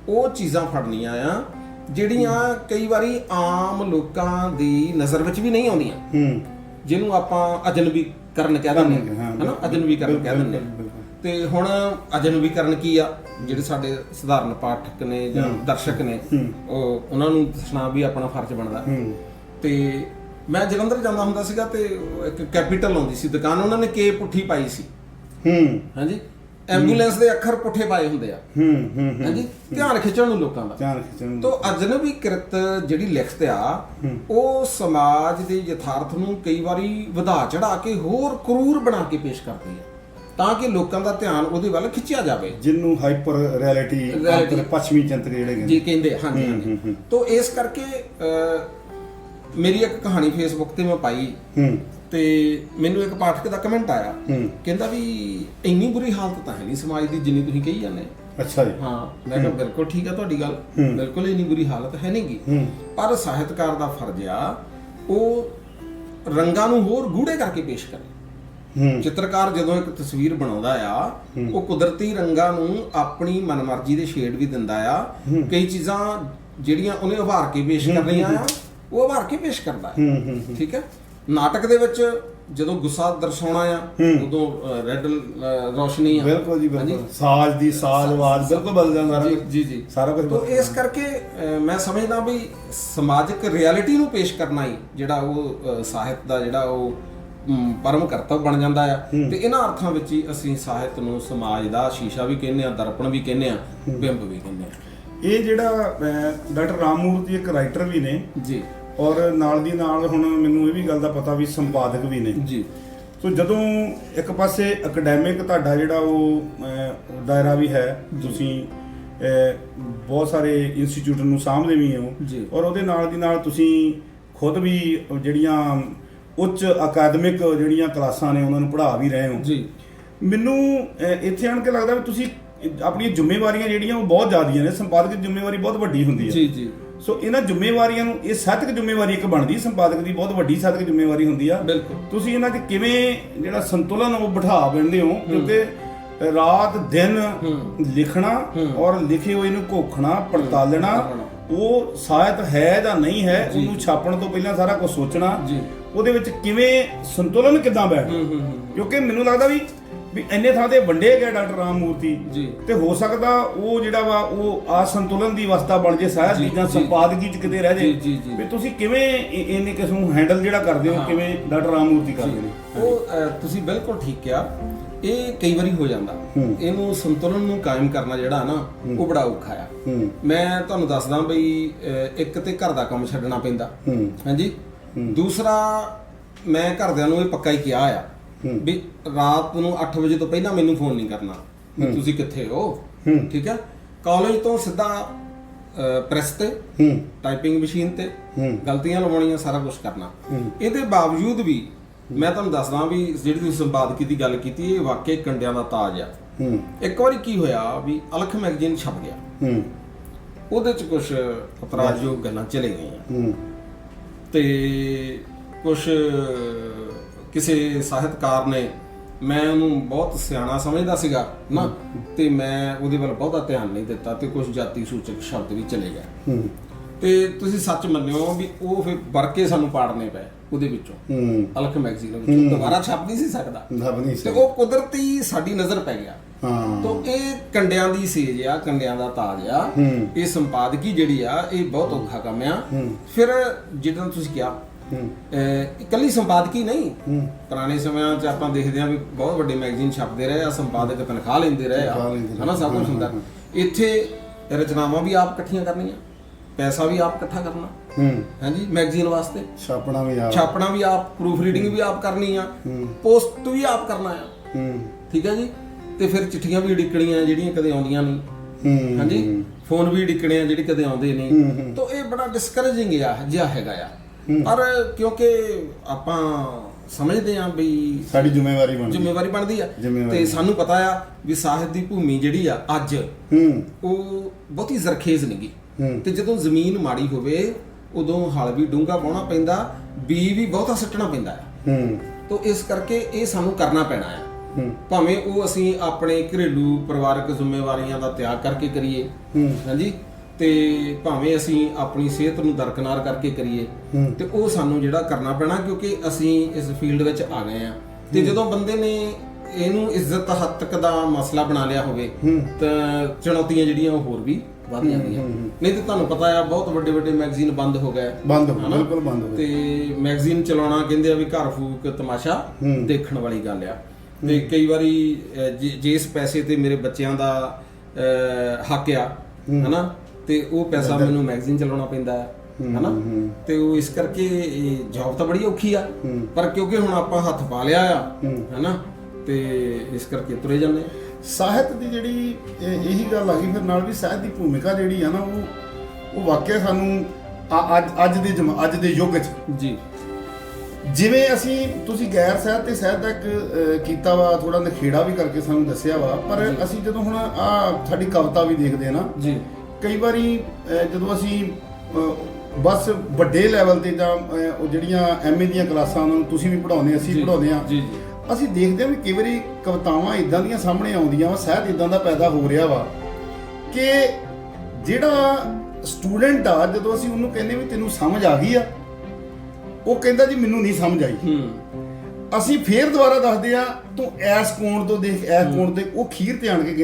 ਉਹ ਚੀਜ਼ਾਂ ਫੜਨੀਆਂ ਆ ਜਿਹੜੀਆਂ ਕਈ ਵਾਰੀ ਆਮ ਲੋਕਾਂ ਦੀ ਨਜ਼ਰ ਵਿੱਚ ਵੀ ਨਹੀਂ ਆਉਂਦੀਆਂ, ਜਿਹਨੂੰ ਆਪਾਂ ਅਜਨਬੀਕਰਨ ਕਹਿ ਦਿੰਦੇ ਹਾਂ, ਹਨਾ, ਅਜਨਬੀਕਰਨ ਕਹਿ ਦਿੰਦੇ ਹਾਂ। ਤੇ ਹੁਣ ਅਜਨਬੀਕਰਨ ਕੀ ਆ, ਜਿਹੜੇ ਸਾਡੇ ਸਧਾਰਨ ਪਾਠਕ ਨੇ ਜਾਂ ਦਰਸ਼ਕ ਨੇ, ਉਹਨਾਂ ਨੂੰ ਦੱਸਣਾ ਵੀ ਆਪਣਾ ਫਰਜ਼ ਬਣਦਾ। ਤੇ ਮੈਂ ਜਲੰਧਰ ਜਾਂਦਾ ਹੁੰਦਾ ਸੀਗਾ ਤੇ ਇੱਕ ਕੈਪੀਟਲ ਆਉਂਦੀ ਸੀ ਦੁਕਾਨ, ਉਹਨਾਂ ਨੇ ਕੇ ਪੁੱਠੀ ਪਾਈ ਸੀ, ਹਾਂਜੀ, ਐਂਬੂਲੈਂਸ ਦੇ ਅੱਖਰ ਪੁੱਠੇ ਪਾਏ ਹੁੰਦੇ ਆ, ਹਾਂਜੀ, ਧਿਆਨ ਖਿੱਚਣ ਨੂੰ ਲੋਕਾਂ ਦਾ। ਤੋ ਅਜਨਬੀਕ੍ਰਿਤ ਜਿਹੜੀ ਲਿਖਤ ਆ ਉਹ ਸਮਾਜ ਦੇ ਯਥਾਰਥ ਨੂੰ ਕਈ ਵਾਰੀ ਵਧਾ ਚੜਾ ਕੇ ਹੋਰ ਕਰੂਰ ਬਣਾ ਕੇ ਪੇਸ਼ ਕਰਦੀ ਹੈ ਤਾਂ ਕਿ ਲੋਕਾਂ ਦਾ ਧਿਆਨ ਉਹਦੇ ਵੱਲ ਖਿੱਚਿਆ ਜਾਵੇ, ਜਿਹਨੂੰ ਹਾਈਪਰ ਰਿਐਲਿਟੀ ਪੱਛਮੀ ਚਿੰਤਕ ਜਿਹੜੇ ਜੀ ਕਹਿੰਦੇ। ਹਾਂਜੀ। ਤੋ ਇਸ ਕਰਕੇ ਮੇਰੀ ਇੱਕ ਕਹਾਣੀ ਫੇਸਬੁੱਕ ਤੇ ਮੈਂ ਪਾਈ ਤੇ ਮੈਨੂੰ ਇੱਕ ਪਾਠਕ ਦਾ ਕਮੈਂਟ ਆਇਆ, ਕਹਿੰਦਾ ਵੀ ਇੰਨੀ ਬੁਰੀ ਹਾਲਤ ਤਾਂ ਹੈ ਨਹੀਂ ਸਮਾਜ ਦੀ ਜਿੰਨੀ ਤੁਸੀਂ ਕਹੀ ਜਾਂਦੇ। ਅੱਛਾ ਜੀ। ਹਾਂ, ਮੈਂ ਕਿਹਾ ਬਿਲਕੁਲ ਠੀਕ ਆ ਤੁਹਾਡੀ ਗੱਲ, ਬਿਲਕੁਲ ਇੰਨੀ ਬੁਰੀ ਹਾਲਤ ਹੈ ਨਹੀਂਗੀ, ਪਰ ਸਾਹਿਤਕਾਰ ਦਾ ਫਰਜ਼ ਆ ਉਹ ਰੰਗਾਂ ਨੂੰ ਹੋਰ ਗੂੜੇ ਕਰਕੇ ਪੇਸ਼ ਕਰੇ। ਚਿੱਤਰਕਾਰ ਜਦੋਂ ਇੱਕ ਤਸਵੀਰ ਬਣਾਉਂਦਾ ਆ, ਉਹ ਕੁਦਰਤੀ ਰੰਗਾਂ ਨੂੰ ਆਪਣੀ ਮਨਮਰਜ਼ੀ ਦੇ ਸ਼ੇਡ ਵੀ ਦਿੰਦਾ ਆ। ਕਈ ਚੀਜ਼ਾਂ ਜਿਹੜੀਆਂ ਉਹਨੇ ਉਭਾਰ ਕੇ ਪੇਸ਼ ਕਰਨੀਆਂ ਆ, ਉਹ ਉਭਾਰ ਕੇ ਪੇਸ਼ ਕਰਦਾ ਹੈ। ਠੀਕ ਹੈ। ਨਾਟਕ ਦੇ ਵਿੱਚ ਜਦੋਂ ਗੁੱਸਾ ਦਰਸਾਉਣਾ ਆ, ਉਦੋਂ ਰੈੱਡ ਰੋਸ਼ਨੀ ਆ, ਬਿਲਕੁਲ ਜੀ, ਬਿਲਕੁਲ ਸਾਜ਼ ਦੀ ਆਵਾਜ਼ ਬਿਲਕੁਲ ਬਦਲ ਜਾਂਦਾ ਜੀ ਸਾਰਾ ਕੁਝ। ਤੋਂ ਇਸ ਕਰਕੇ ਮੈਂ ਸਮਝਦਾ ਵੀ ਸਮਾਜਿਕ ਰਿਐਲਿਟੀ ਨੂੰ ਪੇਸ਼ ਕਰਨਾ ਹੀ ਜਿਹੜਾ ਉਹ ਸਾਹਿਤ ਦਾ ਜਿਹੜਾ ਉਹ ਪਰਮ ਕਰਤੱਵ ਬਣ ਜਾਂਦਾ ਆ। ਤੇ ਇਹਨਾਂ ਅਰਥਾਂ ਵਿੱਚ ਹੀ ਅਸੀਂ ਸਾਹਿਤ ਨੂੰ ਸਮਾਜ ਦਾ ਸ਼ੀਸ਼ਾ ਵੀ ਕਹਿੰਦੇ ਆ, ਦਰਪਣ ਵੀ ਕਹਿੰਦੇ ਆ, ਬਿੰਬ ਵੀ ਕਹਿੰਦੇ ਆ। ਇਹ ਜਿਹੜਾ ਡਾਕਟਰ ਰਾਮਮੂਰਤੀ ਇੱਕ ਰਾਈਟਰ ਵੀ ਨੇ ਜੀ, ਔਰ ਨਾਲ ਦੀ ਨਾਲ ਹੁਣ ਮੈਨੂੰ ਇਹ ਵੀ ਗੱਲ ਦਾ ਪਤਾ ਵੀ ਸੰਪਾਦਕ ਵੀ ਨੇ ਜੀ। ਸੋ ਜਦੋਂ ਇੱਕ ਪਾਸੇ ਅਕੈਡੈਮਿਕ ਤੁਹਾਡਾ ਜਿਹੜਾ ਉਹ ਦਾਇਰਾ ਵੀ ਹੈ, ਤੁਸੀਂ ਬਹੁਤ ਸਾਰੇ ਇੰਸਟੀਚਿਊਟ ਨੂੰ ਸਾਂਭਦੇ ਵੀ ਹੋ, ਔਰ ਉਹਦੇ ਨਾਲ ਦੀ ਨਾਲ ਤੁਸੀਂ ਖੁਦ ਵੀ ਜਿਹੜੀਆਂ ਉੱਚ ਅਕਾਦਮਿਕ ਜਿਹੜੀਆਂ ਕਲਾਸਾਂ ਨੇ ਉਹਨਾਂ ਨੂੰ ਪੜ੍ਹਾ ਵੀ ਰਹੇ ਹੋ ਜੀ। ਮੈਨੂੰ ਇੱਥੇ ਆਣ ਕੇ ਲੱਗਦਾ ਵੀ ਤੁਸੀਂ ਆਪਣੀਆਂ ਜ਼ਿੰਮੇਵਾਰੀਆਂ ਜਿਹੜੀਆਂ ਉਹ ਬਹੁਤ ਜ਼ਿਆਦੀਆਂ ਨੇ, ਸੰਪਾਦਕ ਦੀ ਜ਼ਿੰਮੇਵਾਰੀ ਬਹੁਤ ਵੱਡੀ ਹੁੰਦੀ ਹੈ। ਜੀ ਜੀ। ਸੋ ਇਹਨਾਂ ਜ਼ਿੰਮੇਵਾਰੀਆਂ ਨੂੰ, ਇਹ ਸਾਹਿਤਕ ਜ਼ਿੰਮੇਵਾਰੀ ਇੱਕ ਬਣਦੀ, ਸੰਪਾਦਕ ਦੀ ਬਹੁਤ ਵੱਡੀ ਸਾਹਿਤਕ ਜ਼ਿੰਮੇਵਾਰੀ ਹੁੰਦੀ ਆ। ਬਿਲਕੁਲ। ਤੁਸੀਂ ਇਹਨਾਂ 'ਚ ਕਿਵੇਂ ਜਿਹੜਾ ਸੰਤੁਲਨ ਉਹ ਬਿਠਾ ਬੈਠਦੇ ਹੋ, ਕਿਉਂਕਿ ਰਾਤ ਦਿਨ ਲਿਖਣਾ ਔਰ ਲਿਖੇ ਹੋਏ ਨੂੰ ਘੋਖਣਾ ਪੜਤਾਲਣਾ, ਉਹ ਸਾਹਿਤ ਹੈ ਜਾਂ ਨਹੀਂ ਹੈ, ਉਹਨੂੰ ਛਾਪਣ ਤੋਂ ਪਹਿਲਾਂ ਸਾਰਾ ਕੁਝ ਸੋਚਣਾ, ਉਹਦੇ ਵਿੱਚ ਕਿਵੇਂ ਸੰਤੁਲਨ ਕਿੱਦਾਂ ਬੈਠਦਾ। ਕਿਉਂਕਿ ਮੈਨੂੰ ਲੱਗਦਾ ਵੀ ਇੰਨੇ ਥਾਂ ਤੇ ਵੰਡੇ ਗਏ ਡਾਕਟਰ ਰਾਮ ਮੂਰਤੀ ਤੇ ਹੋ ਸਕਦਾ ਉਹ ਜਿਹੜਾ ਵਾ ਉਹ ਅਸੰਤੁਲਨ ਦੀ ਅਵਸਥਾ ਬਣ ਜੇ ਸਾਹਿਤ ਦੀ ਜਾਂ ਸੰਪਾਦਕੀ ਚ ਕਿਤੇ ਰਹਿ ਜੇ। ਵੀ ਤੁਸੀਂ ਕਿਵੇਂ ਇਹਨੇ ਕਿਸ ਨੂੰ ਹੈਂਡਲ ਜਿਹੜਾ ਕਰਦੇ ਹੋ, ਕਿਵੇਂ ਡਾਕਟਰ ਰਾਮ ਮੂਰਤੀ ਕਰਦੇ ਨੇ? ਉਹ ਤੁਸੀਂ ਬਿਲਕੁਲ ਠੀਕ ਕਿਹਾ। ਇਹ ਕਈ ਵਾਰੀ ਹੋ ਜਾਂਦਾ, ਇਹਨੂੰ ਸੰਤੁਲਨ ਨੂੰ ਕਾਇਮ ਕਰਨਾ ਜਿਹੜਾ ਨਾ ਉਹ ਬੜਾ ਔਖਾ ਆ। ਮੈਂ ਤੁਹਾਨੂੰ ਦੱਸਦਾ ਬਈ ਇੱਕ ਤੇ ਘਰ ਦਾ ਕੰਮ ਛੱਡਣਾ ਪੈਂਦਾ, ਹਾਂਜੀ। ਦੂਸਰਾ, ਮੈਂ ਘਰਦਿਆਂ ਨੂੰ ਇਹ ਪੱਕਾ ਹੀ ਕਿਹਾ ਆ ਵੀ ਰਾਤ ਨੂੰ 8 ਵਜੇ ਤੋਂ ਪਹਿਲਾਂ ਮੈਨੂੰ ਫੋਨ ਨਹੀਂ ਕਰਨਾ ਵੀ ਤੁਸੀਂ ਕਿੱਥੇ ਹੋ, ਠੀਕ ਹੈ। ਕਾਲਜ ਤੋਂ ਸਿੱਧਾ ਪ੍ਰੈਸ ਤੇ, ਟਾਈਪਿੰਗ ਮਸ਼ੀਨ ਤੇ ਗਲਤੀਆਂ ਲਵਾਉਣੀਆਂ, ਸਾਰਾ ਕੁਝ ਕਰਨਾ। ਇਹਦੇ ਬਾਵਜੂਦ ਵੀ ਮੈਂ ਤੁਹਾਨੂੰ ਦੱਸਦਾ ਵੀ ਜਿਹੜੀ ਤੁਸੀਂ ਸੰਪਾਦਕੀ ਦੀ ਗੱਲ ਕੀਤੀ, ਇਹ ਵਾਕਈ ਕੰਡਿਆਂ ਦਾ ਤਾਜ ਆ। ਇੱਕ ਵਾਰੀ ਕੀ ਹੋਇਆ ਵੀ ਅਲਖ ਮੈਗਜ਼ੀਨ ਛਪ ਗਿਆ, ਉਹਦੇ ਚ ਕੁਝ ਇਤਰਾਜ਼ਯੋਗ ਗੱਲਾਂ ਚਲੇ ਗਈਆਂ ਤੇ ਕੁਝ ਕਿਸੇ ਸਾਹਿਤਕਾਰ ਨੇ, ਮੈਂ ਉਹਨੂੰ ਬਹੁਤ ਸਿਆਣਾ ਸਮਝਦਾ ਸੀਗਾ ਨਾ, ਤੇ ਮੈਂ ਉਹਦੇ ਵੱਲ ਬਹੁਤਾ ਧਿਆਨ ਨਹੀਂ ਦਿੱਤਾ ਤੇ ਕੁਝ ਜਾਤੀ ਸੂਚਕ ਸ਼ਬਦ ਵੀ ਚਲੇ ਗਏ। ਤੇ ਤੁਸੀਂ ਸੱਚ ਮੰਨਿਓ ਵੀ ਉਹ ਫਿਰ ਵਰਕੇ ਸਾਨੂੰ ਪਾੜਨੇ ਪਏ ਉਹਦੇ ਵਿੱਚੋਂ, ਅਲਖ ਮੈਗਜ਼ੀਨ ਵਿੱਚੋਂ ਦੁਬਾਰਾ ਛਪ ਨਹੀਂ ਸੀ ਸਕਦਾ ਤੇ ਉਹ ਕੁਦਰਤੀ ਸਾਡੀ ਨਜ਼ਰ ਪੈ ਗਿਆ। ਤਾਂ ਇਹ ਕੰਡਿਆਂ ਦੀ ਸੇਜ ਆ, ਕੰਡਿਆਂ ਦਾ ਤਾਜ ਆ। ਇਹ ਸੰਪਾਦਕੀ ਜਿਹੜੀ ਆ ਇਹ ਬਹੁਤ ਔਖਾ ਕੰਮ ਆ। ਫਿਰ ਜਿੱਦਾਂ ਤੁਸੀਂ ਕਿਹਾ, ਇਕੱਲੀ ਸੰਪਾਦਕੀ ਨਹੀਂ, ਪੁਰਾਣੇ ਸਮਿਆਂ 'ਚ ਆਪਾਂ ਦੇਖਦੇ ਹਾਂ ਵੀ ਬਹੁਤ ਵੱਡੇ ਮੈਗਜ਼ੀਨ ਛਪਦੇ ਰਹੇ ਆ, ਸੰਪਾਦਕ ਤਨਖਾਹ ਲੈਂਦੇ ਰਹੇ ਆ, ਹਨਾ, ਸਭ ਕੁਝ ਹੁੰਦਾ। ਇੱਥੇ ਰਚਨਾਵਾਂ ਵੀ ਆਪ ਇਕੱਠੀਆਂ ਕਰਨੀਆਂ, ਪੈਸਾ ਵੀ ਆਪ ਇਕੱਠਾ ਕਰਨਾ, ਹਾਂਜੀ, ਮੈਗਜ਼ੀਨ ਵਾਸਤੇ ਛਾਪਣਾ ਵੀ ਆਪ, ਪ੍ਰੂਫ ਰੀਡਿੰਗ ਵੀ ਆਪ ਕਰਨੀ ਆ, ਪੋਸਟ ਵੀ ਆਪ ਕਰਨਾ ਆ, ਠੀਕ ਹੈ ਜੀ। ਤੇ ਫਿਰ ਚਿੱਠੀਆਂ ਵੀ ਉਡੀਕਣੀਆਂ ਜਿਹੜੀਆਂ ਕਦੇ ਆਉਂਦੀਆਂ ਨਹੀਂ, ਹਾਂਜੀ, ਫੋਨ ਵੀ ਉਡੀਕਣੇ ਆ ਜਿਹੜੇ ਕਦੇ ਆਉਂਦੇ ਨਹੀਂ। ਤਾਂ ਇਹ ਬੜਾ ਡਿਸਕਰੇਜਿੰਗ ਜਿਹਾ ਹੈਗਾ ਆ। ਪਰ ਕਿਉਂਕਿ ਆਪਾਂ ਸਮਝਦੇ ਆ ਵੀ ਸਾਡੀ ਜ਼ਿੰਮੇਵਾਰੀ ਬਣਦੀ ਆ ਤੇ ਸਾਨੂੰ ਪਤਾ ਆ ਵੀ ਸਾਹਿਤ ਦੀ ਭੂਮੀ ਜਿਹੜੀ ਆ ਅੱਜ ਉਹ ਬਹੁਤੀ ਜ਼ਰਖੇਜ਼ ਨਹੀਂਗੀ, ਤੇ ਜਦੋਂ ਜ਼ਮੀਨ ਮਾੜੀ ਹੋਵੇ ਉਦੋਂ ਹਲ ਵੀ ਡੂੰਘਾ ਪਾਉਣਾ ਪੈਂਦਾ, ਬੀ ਵੀ ਬਹੁਤਾ ਸੁੱਟਣਾ ਪੈਂਦਾ ਆ। ਤਾਂ ਇਸ ਕਰਕੇ ਇਹ ਸਾਨੂੰ ਕਰਨਾ ਪੈਣਾ ਆ, ਭਾਵੇਂ ਉਹ ਅਸੀਂ ਆਪਣੇ ਘਰੇਲੂ ਪਰਿਵਾਰਕ ਜ਼ਿੰਮੇਵਾਰੀਆਂ ਦਾ ਤਿਆਗ ਕਰਕੇ ਕਰੀਏ, ਹਾਂਜੀ, ਤੇ ਭਾਵੇਂ ਅਸੀਂ ਆਪਣੀ ਸਿਹਤ ਨੂੰ ਦਰਕਨਾਰ ਕਰਕੇ ਕਰੀਏ, ਤੇ ਉਹ ਸਾਨੂੰ ਜਿਹੜਾ ਕਰਨਾ ਪੈਣਾ, ਕਿਉਂਕਿ ਅਸੀਂ ਇਸ ਫੀਲਡ ਵਿੱਚ ਆ ਗਏ ਆ। ਤੇ ਜਦੋਂ ਬੰਦੇ ਨੇ ਇਹਨੂੰ ਇੱਜ਼ਤ ਹੱਦ ਤੱਕ ਦਾ ਮਸਲਾ ਬਣਾ ਲਿਆ ਹੋਵੇ ਤਾਂ ਚੁਣੌਤੀਆਂ ਜਿਹੜੀਆਂ ਉਹ ਹੋਰ ਵੀ ਵੱਧ ਜਾਂਦੀਆਂ। ਨਹੀਂ ਤਾਂ ਤੁਹਾਨੂੰ ਪਤਾ ਆ ਬਹੁਤ ਵੱਡੇ ਵੱਡੇ ਮੈਗਜ਼ੀਨ ਬੰਦ ਹੋ ਗਏ, ਬਿਲਕੁਲ ਬੰਦ ਹੋ ਗਏ। ਤੇ ਮੈਗਜ਼ੀਨ ਚਲਾਉਣਾ ਕਹਿੰਦੇ ਆ ਵੀ ਘਰ ਫੂਕ ਤਮਾਸ਼ਾ ਦੇਖਣ ਵਾਲੀ ਗੱਲ ਆ। ਤੇ ਕਈ ਵਾਰੀ ਜਿਸ ਪੈਸੇ ਤੇ ਮੇਰੇ ਬੱਚਿਆਂ ਦਾ ਹੱਕ ਆ, ਹਨਾ, ਤੇ ਉਹ ਪੈਸਾ ਮੈਨੂੰ ਮੈਗਜ਼ੀਨ ਚਲਾਉਣਾ ਪੈਂਦਾ ਹੈ, ਹਨਾ। ਤੇ ਉਹ ਇਸ ਕਰਕੇ ਜੌਬ ਤਾਂ ਬੜੀ ਔਖੀ ਆ, ਪਰ ਕਿਉਂਕਿ ਹੁਣ ਆਪਾਂ ਹੱਥ ਪਾ ਲਿਆ ਆ, ਹਨਾ, ਤੇ ਇਸ ਕਰਕੇ ਤੁਰੇ ਜਾਂਦੇ। ਸਾਹਿਤ ਦੀ ਜਿਹੜੀ ਇਹੀ ਗੱਲ ਆ ਗਈ ਫਿਰ ਨਾਲ ਵੀ ਸਾਹਿਤ ਦੀ ਭੂਮਿਕਾ ਜਿਹੜੀ ਆ ਨਾ ਉਹ ਵਾਕਿਆ ਸਾਨੂੰ ਅੱਜ ਦੇ ਯੁੱਗ 'ਚ ਜੀ, ਜਿਵੇਂ ਤੁਸੀਂ ਗੈਰ ਸਾਹਿਤ ਤੇ ਸਾਹਿਤ ਤੱਕ ਕੀਤਾ ਵਾ, ਥੋੜਾ ਨਖੇੜਾ ਵੀ ਕਰਕੇ ਸਾਨੂੰ ਦੱਸਿਆ ਵਾ, ਪਰ ਅਸੀਂ ਜਦੋਂ ਹੁਣ ਸਾਡੀ ਕਵਿਤਾ ਵੀ ਦੇਖਦੇ ਆ ਨਾ ਜੀ, ਕਈ ਵਾਰੀ ਜਦੋਂ ਅਸੀਂ ਬਸ ਵੱਡੇ ਲੈਵਲ ਤੇ ਜਾਂ ਉਹ ਜਿਹੜੀਆਂ MA ਦੀਆਂ ਕਲਾਸਾਂ ਨੂੰ ਤੁਸੀਂ ਵੀ ਪੜ੍ਹਾਉਂਦੇ, ਅਸੀਂ ਪੜ੍ਹਾਉਂਦੇ ਆ, ਅਸੀਂ ਦੇਖਦੇ ਹਾਂ ਵੀ ਕਈ ਵਾਰੀ ਕਵਿਤਾਵਾਂ ਇਦਾਂ ਦੀਆਂ ਸਾਹਮਣੇ ਆਉਂਦੀਆਂ ਵਾ, ਸਾਹਿਤ ਇਦਾਂ ਦਾ ਪੈਦਾ ਹੋ ਰਿਹਾ ਵਾ ਕਿ ਜਿਹੜਾ ਸਟੂਡੈਂਟ ਆ, ਜਦੋਂ ਅਸੀਂ ਉਹਨੂੰ ਕਹਿੰਦੇ ਵੀ ਤੈਨੂੰ ਸਮਝ ਆ ਗਈ ਆ, ਉਹ ਕਹਿੰਦਾ ਜੀ ਮੈਨੂੰ ਨਹੀਂ ਸਮਝ ਆਈ। ਅਸੀਂ ਫੇਰ ਦੁਬਾਰਾ ਦੱਸਦੇ ਆ, ਤੂੰ ਐਸ ਕੋਣ ਤੋਂ ਦੇਖ, ਐਸ ਕੋਣ ਤੇ, ਉਹ ਖੀਰ ਤੇ ਆਣ ਕੇ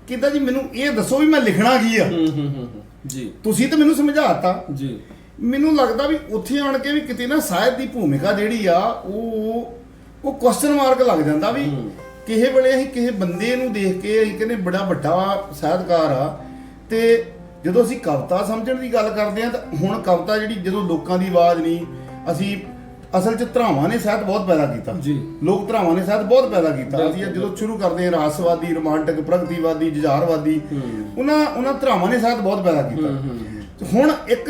ਕਹਿੰਦਾ ਜੀ ਮੈਨੂੰ ਇਹ ਦੱਸੋ ਵੀ ਮੈਂ ਲਿਖਣਾ ਕੀ ਆ ਜੀ, ਤੁਸੀਂ ਤਾਂ ਮੈਨੂੰ ਸਮਝਾਤਾ ਜੀ। ਮੈਨੂੰ ਲੱਗਦਾ ਵੀ ਉੱਥੇ ਆਣ ਕੇ ਵੀ ਕਿਤੇ ਨਾ ਸਾਹਿਤ ਦੀ ਭੂਮਿਕਾ ਜਿਹੜੀ ਆ ਉਹ ਕੁਐਸਚਨ ਮਾਰਕ ਲੱਗ ਜਾਂਦਾ ਵੀ ਕਿਸੇ ਵੇਲੇ ਅਸੀਂ ਕਿਸੇ ਬੰਦੇ ਨੂੰ ਦੇਖ ਕੇ ਅਸੀਂ ਕਹਿੰਦੇ ਬੜਾ ਵੱਡਾ ਸਾਹਿਤਕਾਰ ਆ, ਤੇ ਜਦੋਂ ਅਸੀਂ ਕਵਿਤਾ ਸਮਝਣ ਦੀ ਗੱਲ ਕਰਦੇ ਆ ਤਾਂ ਹੁਣ ਕਵਿਤਾ ਜਿਹੜੀ ਜਦੋਂ ਲੋਕਾਂ ਦੀ ਆਵਾਜ਼ ਨਹੀਂ, ਅਸੀਂ ਅਸਲ 'ਚ ਧਰਾਵਾਂ ਨੇ ਸਾਹਿਤ ਬਹੁਤ ਪੈਦਾ ਕੀਤਾ ਜੀ, ਲੋਕ ਧਰਾਵਾਂ ਨੇ ਸਾਹਿਤ ਬਹੁਤ ਪੈਦਾ ਕੀਤਾ। ਅਸੀਂ ਜਦੋਂ ਸ਼ੁਰੂ ਕਰਦੇ ਹਾਂ ਰਾਸਵਾਦੀ, ਰੋਮਾਂਟਿਕ, ਪ੍ਰਗਤੀਵਾਦੀ, ਜੁਝਾਰਵਾਦੀ, ਉਹਨਾਂ ਧਰਾਵਾਂ ਨੇ ਸਾਹਿਤ ਬਹੁਤ ਪੈਦਾ ਕੀਤਾ। ਹੁਣ ਇੱਕ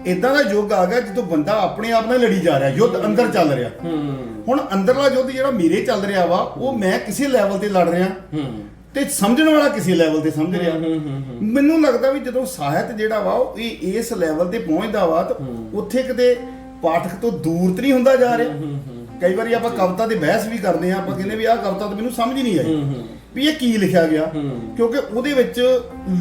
ਇਦਾਂ ਦਾ ਯੁੱਗ ਆ ਗਿਆ ਜਦੋਂ ਬੰਦਾ ਆਪਣੇ ਆਪ ਨਾਲ ਲੜੀ ਜਾ ਰਿਹਾ, ਯੁੱਧ ਅੰਦਰ ਚੱਲ ਰਿਹਾ। ਹੁਣ ਅੰਦਰਲਾ ਯੁੱਧ ਜਿਹੜਾ ਮੇਰੇ ਚੱਲ ਰਿਹਾ ਵਾ, ਉਹ ਮੈਂ ਕਿਸੇ ਲੈਵਲ ਤੇ ਲੜ ਰਿਹਾ ਤੇ ਸਮਝਣ ਵਾਲਾ ਕਿਸੇ ਲੈਵਲ ਤੇ ਸਮਝ ਰਿਹਾ। ਮੈਨੂੰ ਲੱਗਦਾ ਵੀ ਜਦੋਂ ਸਾਹਿਤ ਜਿਹੜਾ ਵਾ ਉਹ ਇਸ ਲੈਵਲ ਤੇ ਪਹੁੰਚਦਾ ਵਾ ਤਾਂ ਉੱਥੇ ਕਿਤੇ ਪਾਠਕ ਤੋਂ ਦੂਰ ਤੇ ਨਹੀਂ ਹੁੰਦਾ ਜਾ ਰਿਹਾ। ਕਈ ਵਾਰੀ ਆਪਾਂ ਕਵਿਤਾ ਤੇ ਬਹਿਸ ਵੀ ਕਰਦੇ ਆ, ਆਪਾਂ ਕਹਿੰਦੇ ਵੀ ਆਹ ਕਵਿਤਾ ਤਾਂ ਮੈਨੂੰ ਸਮਝ ਨਹੀਂ ਆਈ ਵੀ ਇਹ ਕੀ ਲਿਖਿਆ ਗਿਆ, ਕਿਉਂਕਿ ਉਹਦੇ ਵਿੱਚ